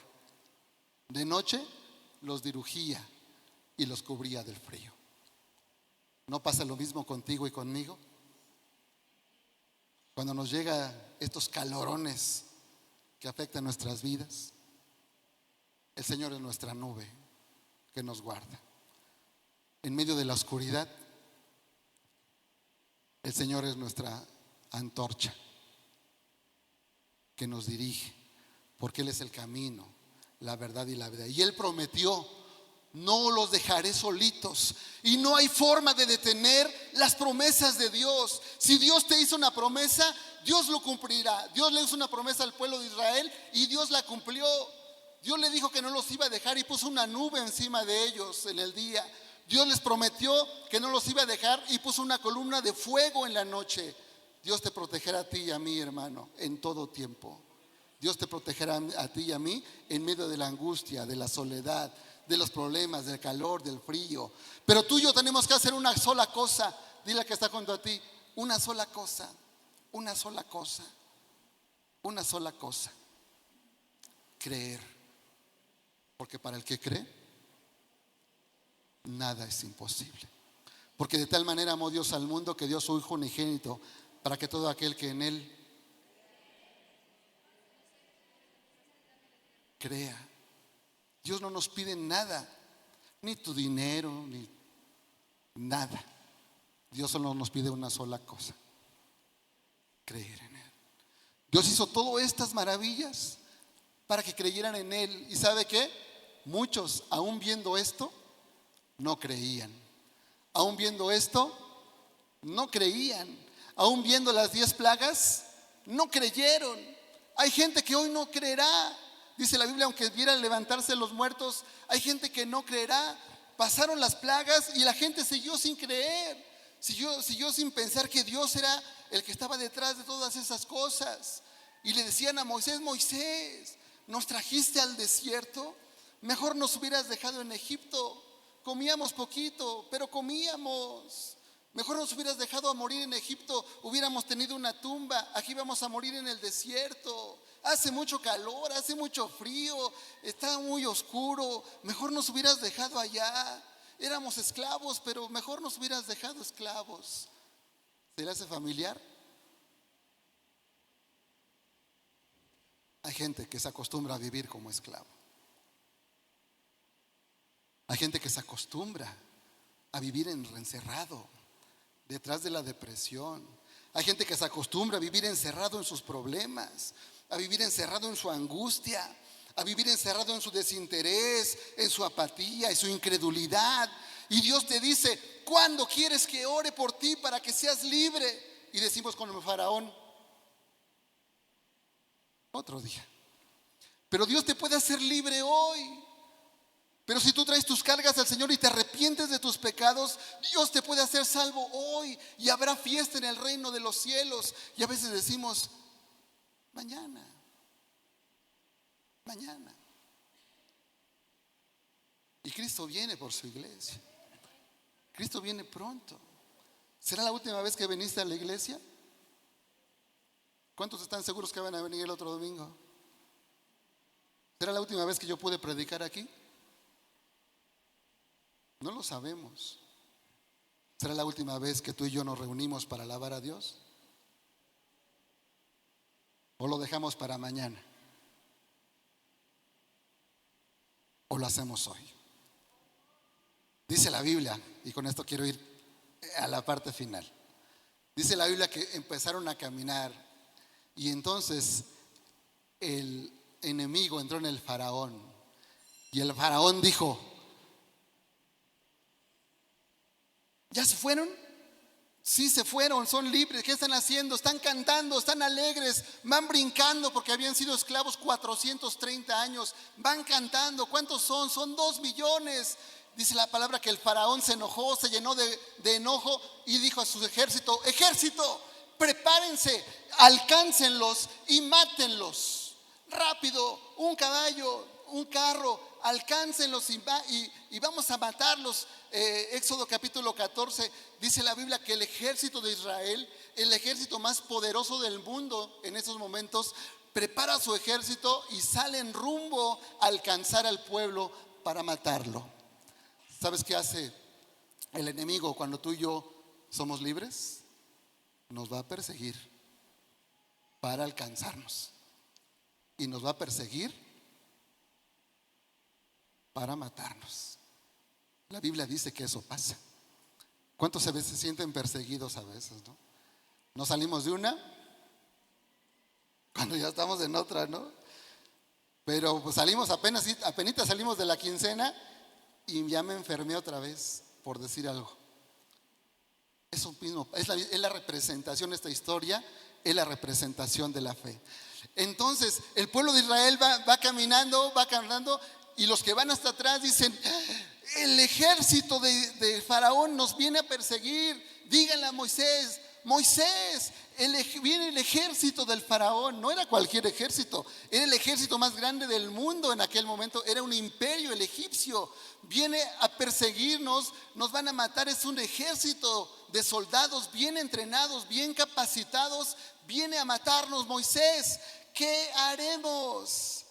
De noche los dirigía y los cubría del frío. ¿No pasa lo mismo contigo y conmigo? Cuando nos llegan estos calorones que afectan nuestras vidas, el Señor es nuestra nube que nos guarda. En medio de la oscuridad, el Señor es nuestra antorcha que nos dirige, porque Él es el camino, la verdad y la vida. Y Él prometió, no los dejaré solitos. Y no hay forma de detener las promesas de Dios. Si Dios te hizo una promesa, Dios lo cumplirá. Dios le hizo una promesa al pueblo de Israel y Dios la cumplió. Dios le dijo que no los iba a dejar y puso una nube encima de ellos en el día. Dios les prometió que no los iba a dejar y puso una columna de fuego en la noche. Dios te protegerá a ti y a mí, hermano, en todo tiempo. Dios te protegerá a ti y a mí en medio de la angustia, de la soledad, de los problemas, del calor, del frío. Pero tú y yo tenemos que hacer una sola cosa. Dile que está junto a ti, una sola cosa, una sola cosa, una sola cosa: creer. Porque para el que cree, nada es imposible. Porque de tal manera amó Dios al mundo que dio a su Hijo unigénito, para que todo aquel que en Él crea. Dios no nos pide nada, ni tu dinero, ni nada. Dios solo nos pide una sola cosa: creer en Él. Dios hizo todas estas maravillas para que creyeran en Él. ¿Y sabe qué? Muchos, aún viendo esto, no creían. Aún viendo esto, no creían. Aún viendo las 10 plagas, no creyeron. Hay gente que hoy no creerá. Dice la Biblia, aunque vieran levantarse los muertos, hay gente que no creerá. Pasaron las plagas y la gente siguió sin creer. Siguió sin pensar que Dios era el que estaba detrás de todas esas cosas. Y le decían a Moisés: Moisés, nos trajiste al desierto, mejor nos hubieras dejado en Egipto. Comíamos poquito, pero comíamos. Mejor nos hubieras dejado a morir en Egipto, hubiéramos tenido una tumba. Aquí vamos a morir en el desierto. Hace mucho calor, hace mucho frío, está muy oscuro. Mejor nos hubieras dejado allá. Éramos esclavos, pero mejor nos hubieras dejado esclavos. ¿Se le hace familiar? Hay gente que se acostumbra a vivir como esclavo. Hay gente que se acostumbra a vivir encerrado, detrás de la depresión. Hay gente que se acostumbra a vivir encerrado en sus problemas, a vivir encerrado en su angustia, a vivir encerrado en su desinterés, en su apatía, en su incredulidad. Y Dios te dice: ¿cuándo quieres que ore por ti para que seas libre? Y decimos con el faraón: otro día. Pero Dios te puede hacer libre hoy. Pero si tú traes tus cargas al Señor y te arrepientes de tus pecados, Dios te puede hacer salvo hoy y habrá fiesta en el reino de los cielos. Y a veces decimos, mañana, mañana. Y Cristo viene por su iglesia. Cristo viene pronto. ¿Será la última vez que viniste a la iglesia? ¿Cuántos están seguros que van a venir el otro domingo? ¿Será la última vez que yo pude predicar aquí? No lo sabemos. ¿Será la última vez que tú y yo nos reunimos para alabar a Dios? ¿O lo dejamos para mañana? ¿O lo hacemos hoy? Dice la Biblia, y con esto quiero ir a la parte final. Dice la Biblia que empezaron a caminar y entonces el enemigo entró en el faraón y el faraón dijo: ¿ya se fueron? Sí, se fueron, son libres. ¿Qué están haciendo? Están cantando, están alegres, van brincando porque habían sido esclavos 430 años. Van cantando. ¿Cuántos son? Son 2 millones. Dice la palabra que el faraón se enojó, se llenó de enojo y dijo a su ejército: ejército, prepárense, alcáncenlos y mátenlos. Rápido, un caballo, un carro, alcáncenlos y vamos a matarlos. Éxodo capítulo 14 dice la Biblia que el ejército de Israel, el ejército más poderoso del mundo en esos momentos, prepara su ejército y sale en rumbo a alcanzar al pueblo para matarlo. ¿Sabes qué hace el enemigo cuando tú y yo somos libres? Nos va a perseguir para alcanzarnos y nos va a perseguir para matarnos. La Biblia dice que eso pasa. ¿Cuántos se sienten perseguidos a veces, no? No salimos de una cuando ya estamos en otra, ¿no? Pero pues salimos apenas salimos de la quincena y ya me enfermé otra vez, por decir algo. Eso mismo, es la representación, esta historia es la representación de la fe. Entonces, el pueblo de Israel va caminando, y los que van hasta atrás dicen: el ejército de Faraón nos viene a perseguir. Díganle a Moisés: Moisés, viene el ejército del Faraón. No era cualquier ejército, era el ejército más grande del mundo en aquel momento. Era un imperio, el egipcio. Viene a perseguirnos, nos van a matar. Es un ejército de soldados bien entrenados, bien capacitados. Viene a matarnos. Moisés, ¿qué haremos?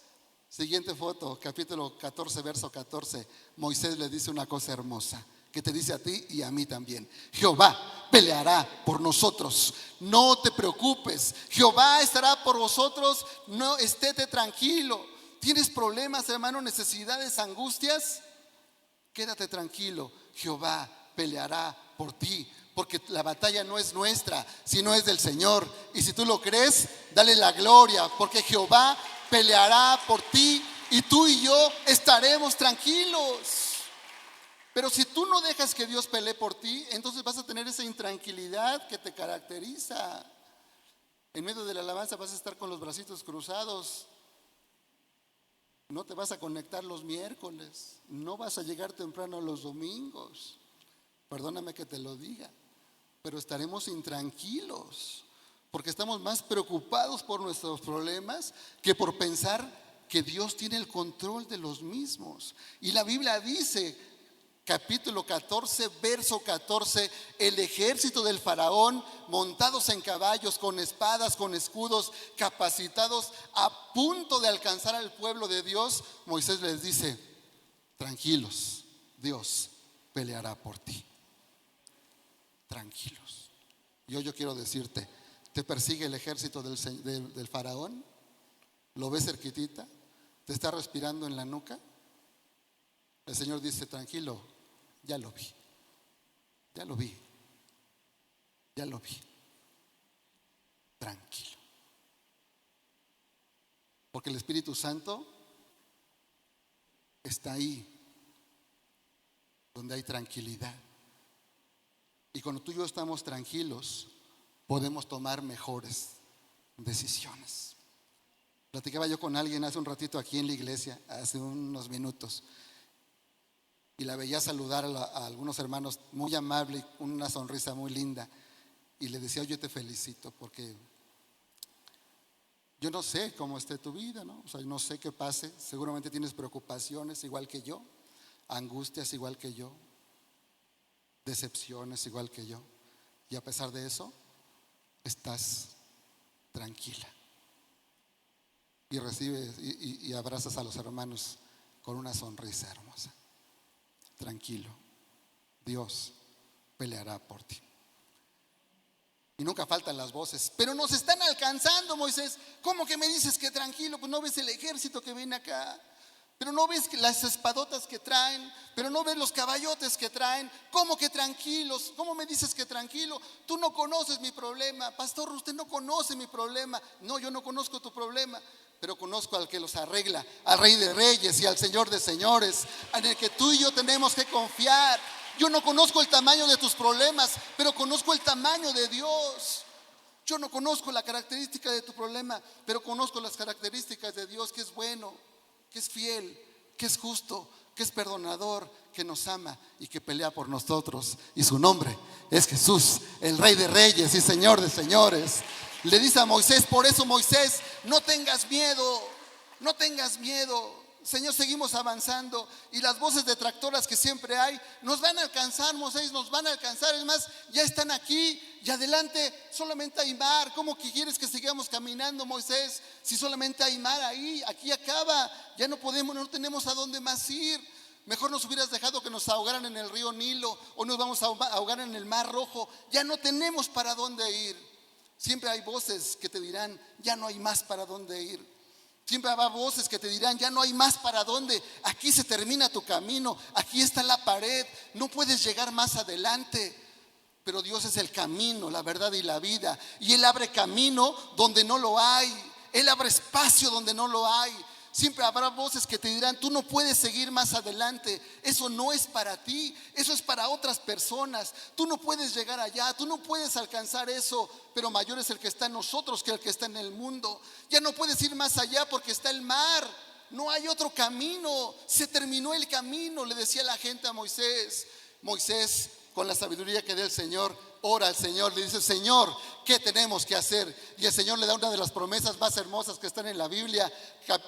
Siguiente foto, capítulo 14, verso 14. Moisés le dice una cosa hermosa que te dice a ti y a mí también: Jehová peleará por nosotros, no te preocupes, Jehová estará por vosotros, no estéte tranquilo. ¿Tienes problemas, hermano, necesidades, angustias? Quédate tranquilo, Jehová peleará por ti, porque la batalla no es nuestra, sino es del Señor. Y si tú lo crees, dale la gloria, porque Jehová peleará por ti y tú y yo estaremos tranquilos. Pero si tú no dejas que Dios pelee por ti, entonces vas a tener esa intranquilidad que te caracteriza. En medio de la alabanza vas a estar con los bracitos cruzados. No te vas a conectar los miércoles. No vas a llegar temprano los domingos. Perdóname que te lo diga, pero estaremos intranquilos porque estamos más preocupados por nuestros problemas que por pensar que Dios tiene el control de los mismos. Y la Biblia dice, capítulo 14, verso 14: el ejército del faraón, montados en caballos, con espadas, con escudos, capacitados, a punto de alcanzar al pueblo de Dios. Moisés les dice: tranquilos, Dios peleará por ti. Tranquilos. Yo quiero decirte: ¿te persigue el ejército del faraón? ¿Lo ves cerquitita? ¿Te está respirando en la nuca? El Señor dice: tranquilo, ya lo vi, ya lo vi, ya lo vi. Tranquilo. Porque el Espíritu Santo está ahí donde hay tranquilidad. Y cuando tú y yo estamos tranquilos, podemos tomar mejores decisiones. Platicaba yo con alguien hace un ratito aquí en la iglesia, hace unos minutos, y la veía saludar a algunos hermanos muy amable, con una sonrisa muy linda, y le decía: yo te felicito porque yo no sé cómo esté tu vida, ¿no? O sea, no sé qué pase, seguramente tienes preocupaciones igual que yo, angustias igual que yo, decepciones igual que yo, y a pesar de eso estás tranquila y recibes y abrazas a los hermanos con una sonrisa hermosa. Tranquilo, Dios peleará por ti. Y nunca faltan las voces: pero nos están alcanzando, Moisés. ¿Cómo que me dices que tranquilo? Pues no ves el ejército que viene acá, pero no ves las espadotas que traen, pero no ves los caballotes que traen. ¿Cómo que tranquilos? ¿Cómo me dices que tranquilo? Tú no conoces mi problema. Pastor, usted no conoce mi problema. No, yo no conozco tu problema, pero conozco al que los arregla, al Rey de Reyes y al Señor de Señores, en el que tú y yo tenemos que confiar. Yo no conozco el tamaño de tus problemas, pero conozco el tamaño de Dios. Yo no conozco la característica de tu problema, pero conozco las características de Dios, que es bueno, que es fiel, que es justo, que es perdonador, que nos ama y que pelea por nosotros. Y su nombre es Jesús, el Rey de Reyes y Señor de Señores. Le dice a Moisés: por eso, Moisés, no tengas miedo, no tengas miedo. Señor, seguimos avanzando, y las voces detractoras que siempre hay nos van a alcanzar, Moisés, nos van a alcanzar. Es más, ya están aquí, y adelante solamente hay mar. ¿Cómo que quieres que sigamos caminando, Moisés, si solamente hay mar ahí? Aquí acaba, ya no podemos, no tenemos a dónde más ir. Mejor nos hubieras dejado que nos ahogaran en el río Nilo, o nos vamos a ahogar en el Mar Rojo. Ya no tenemos para dónde ir. Siempre hay voces que te dirán: ya no hay más para dónde ir. Siempre habrá voces que te dirán: ya no hay más para dónde, aquí se termina tu camino, aquí está la pared, no puedes llegar más adelante. Pero Dios es el camino, la verdad y la vida, y Él abre camino donde no lo hay, Él abre espacio donde no lo hay. Siempre habrá voces que te dirán: tú no puedes seguir más adelante, eso no es para ti, eso es para otras personas, tú no puedes llegar allá, tú no puedes alcanzar eso. Pero mayor es el que está en nosotros que el que está en el mundo. Ya no puedes ir más allá porque está el mar, no hay otro camino, se terminó el camino. Le decía la gente a Moisés. Moisés, con la sabiduría que da el Señor, ora al Señor, le dice: Señor, ¿qué tenemos que hacer? Y el Señor le da una de las promesas más hermosas que están en la Biblia,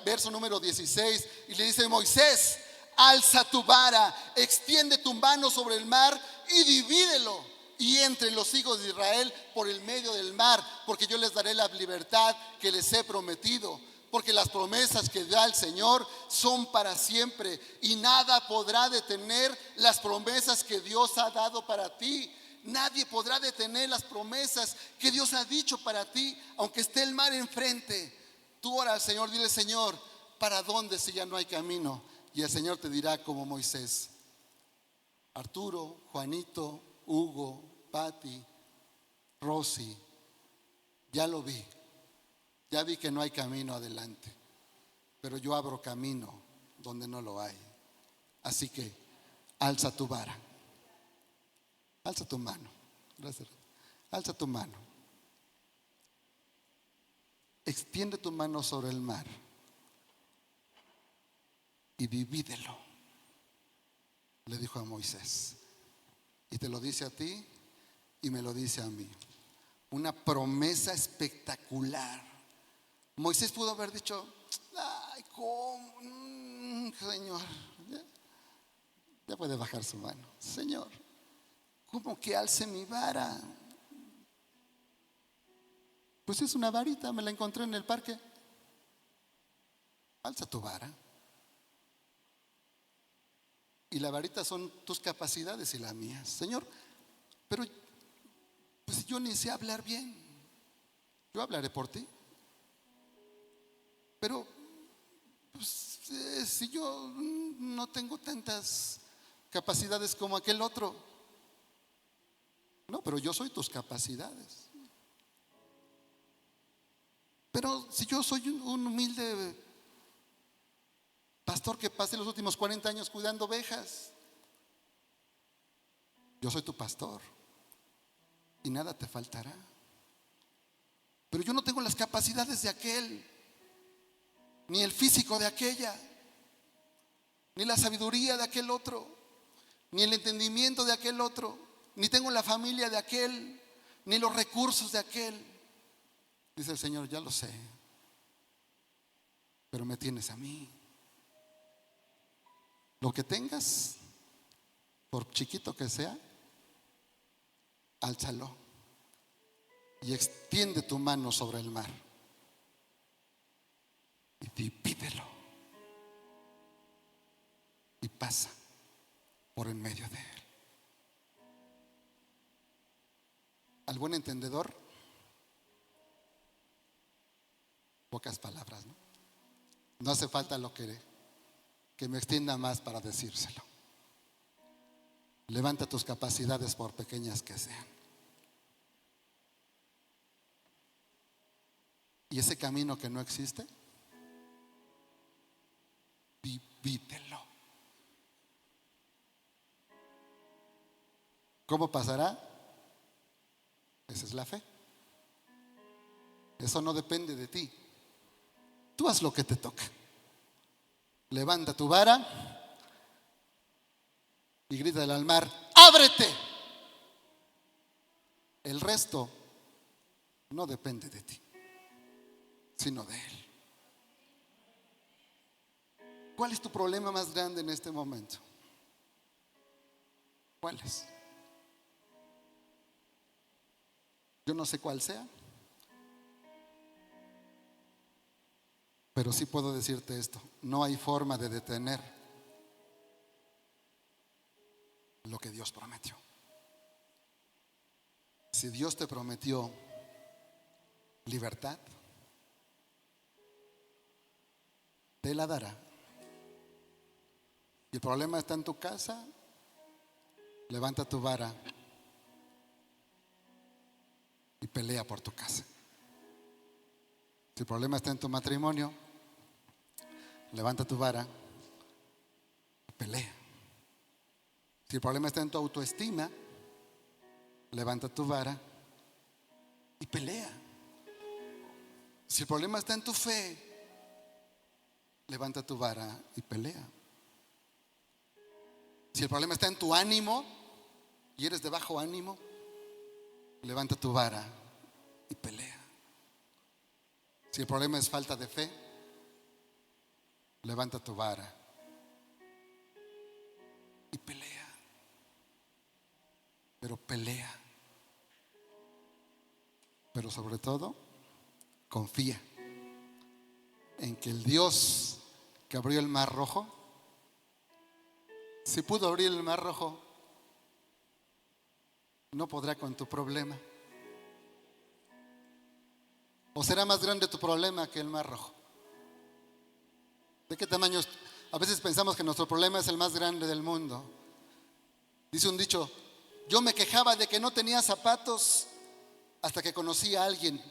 verso número 16, y le dice: Moisés, alza tu vara, extiende tu mano sobre el mar y divídelo, y entre los hijos de Israel por el medio del mar, porque yo les daré la libertad que les he prometido. Porque las promesas que da el Señor son para siempre, y nada podrá detener las promesas que Dios ha dado para ti. Nadie podrá detener las promesas que Dios ha dicho para ti, aunque esté el mar enfrente. Tú ora al Señor, dile: Señor, ¿para dónde si ya no hay camino? Y el Señor te dirá como Moisés: Arturo, Juanito, Hugo, Pati, Rosy, ya lo vi. Ya vi que no hay camino adelante, pero yo abro camino donde no lo hay. Así que alza tu vara, alza tu mano. Gracias. Alza tu mano, extiende tu mano sobre el mar y divídelo, le dijo a Moisés. Y te lo dice a ti y me lo dice a mí. Una promesa espectacular. Moisés pudo haber dicho: ay, ¿cómo? Señor, ya puede bajar su mano. Señor, ¿cómo que alce mi vara? Pues es una varita, me la encontré en el parque. Alza tu vara. Y la varita son tus capacidades y las mías. Señor, pero pues yo ni sé hablar bien. Yo hablaré por ti. Pero pues, si yo no tengo tantas capacidades como aquel otro. No, pero yo soy tus capacidades. Pero si yo soy un humilde pastor que pasé los últimos 40 años cuidando ovejas, yo soy tu pastor y nada te faltará. Pero yo no tengo las capacidades de aquel. ni el físico de aquella, ni la sabiduría de aquel otro, ni el entendimiento de aquel otro, ni tengo la familia de aquel, ni los recursos de aquel. Dice el Señor, ya lo sé, pero me tienes a mí. Lo que tengas, por chiquito que sea, álzalo y extiende tu mano sobre el mar y divídelo y pasa por en medio de él. Al buen entendedor, pocas palabras, ¿no? No hace falta lo que me extienda más para decírselo. Levanta tus capacidades por pequeñas que sean. Y ese camino que no existe, vívelo. ¿Cómo pasará? Esa es la fe. Eso no depende de ti. Tú haz lo que te toca. Levanta tu vara y grítale al mar, ábrete. El resto no depende de ti, sino de él. ¿Cuál es tu problema más grande en este momento? ¿Cuál es? Yo no sé cuál sea, pero sí puedo decirte esto: no hay forma de detener lo que Dios prometió. Si Dios te prometió libertad, te la dará. Si el problema está en tu casa, levanta tu vara y pelea por tu casa. Si el problema está en tu matrimonio, levanta tu vara y pelea. Si el problema está en tu autoestima, levanta tu vara y pelea. Si el problema está en tu fe, levanta tu vara y pelea. Si el problema está en tu ánimo y eres de bajo ánimo, levanta tu vara y pelea. Si el problema es falta de fe, levanta tu vara y pelea. Pero pelea. Pero sobre todo, confía en que el Dios que abrió el mar rojo, si pudo abrir el mar rojo, no podrá con tu problema. ¿O será más grande tu problema que el mar rojo? ¿De qué tamaño? A veces pensamos que nuestro problema es el más grande del mundo. Dice un dicho: yo me quejaba de que no tenía zapatos hasta que conocí a alguien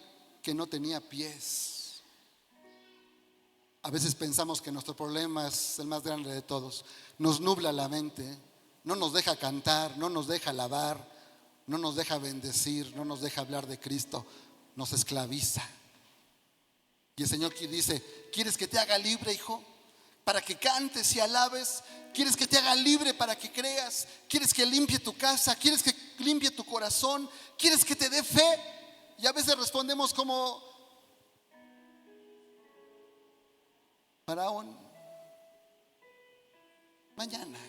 que no tenía pies. A veces pensamos que nuestro problema es el más grande de todos. Nos nubla la mente, no nos deja cantar, no nos deja alabar, no nos deja bendecir, no nos deja hablar de Cristo, nos esclaviza. Y el Señor dice: ¿quieres que te haga libre, hijo? Para que cantes y alabes. ¿Quieres que te haga libre para que creas? ¿Quieres que limpie tu casa? ¿Quieres que limpie tu corazón? ¿Quieres que te dé fe? Y a veces respondemos como Faraón: mañana.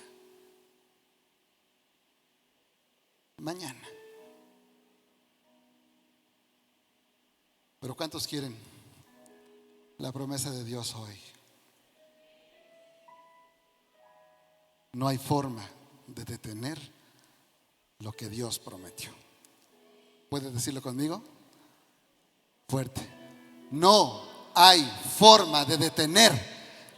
Pero ¿cuántos quieren la promesa de Dios hoy? No hay forma de detener lo que Dios prometió. ¿Puedes decirlo conmigo? Fuerte. No hay forma de detener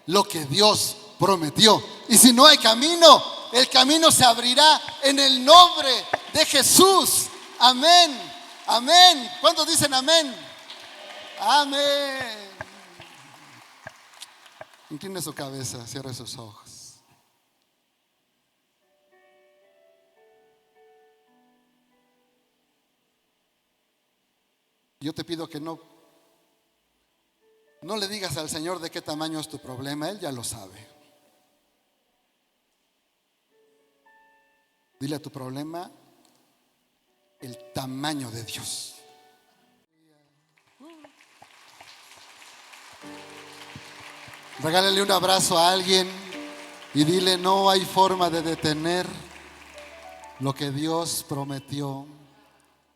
lo que Dios prometió. Y si no hay camino, el camino se abrirá en el nombre de Jesús. Amén. Amén. ¿Cuántos dicen amén? Amén. Incline su cabeza, cierre sus ojos. Yo te pido que no No le digas al Señor de qué tamaño es tu problema, Él ya lo sabe. Dile a tu problema el tamaño de Dios. Regálale un abrazo a alguien y dile: no hay forma de detener lo que Dios prometió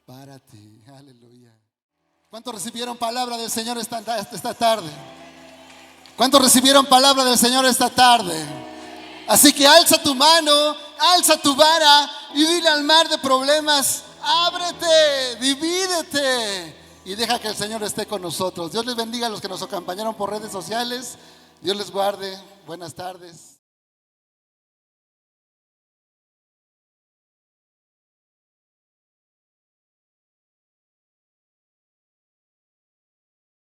para ti. Aleluya. ¿Cuántos recibieron palabra del Señor esta tarde? ¿Cuántos recibieron palabra del Señor esta tarde? Así que alza tu mano, alza tu vara y dile al mar de problemas: ábrete, divídete y deja que el Señor esté con nosotros. Dios les bendiga a los que nos acompañaron por redes sociales. Dios les guarde. Buenas tardes.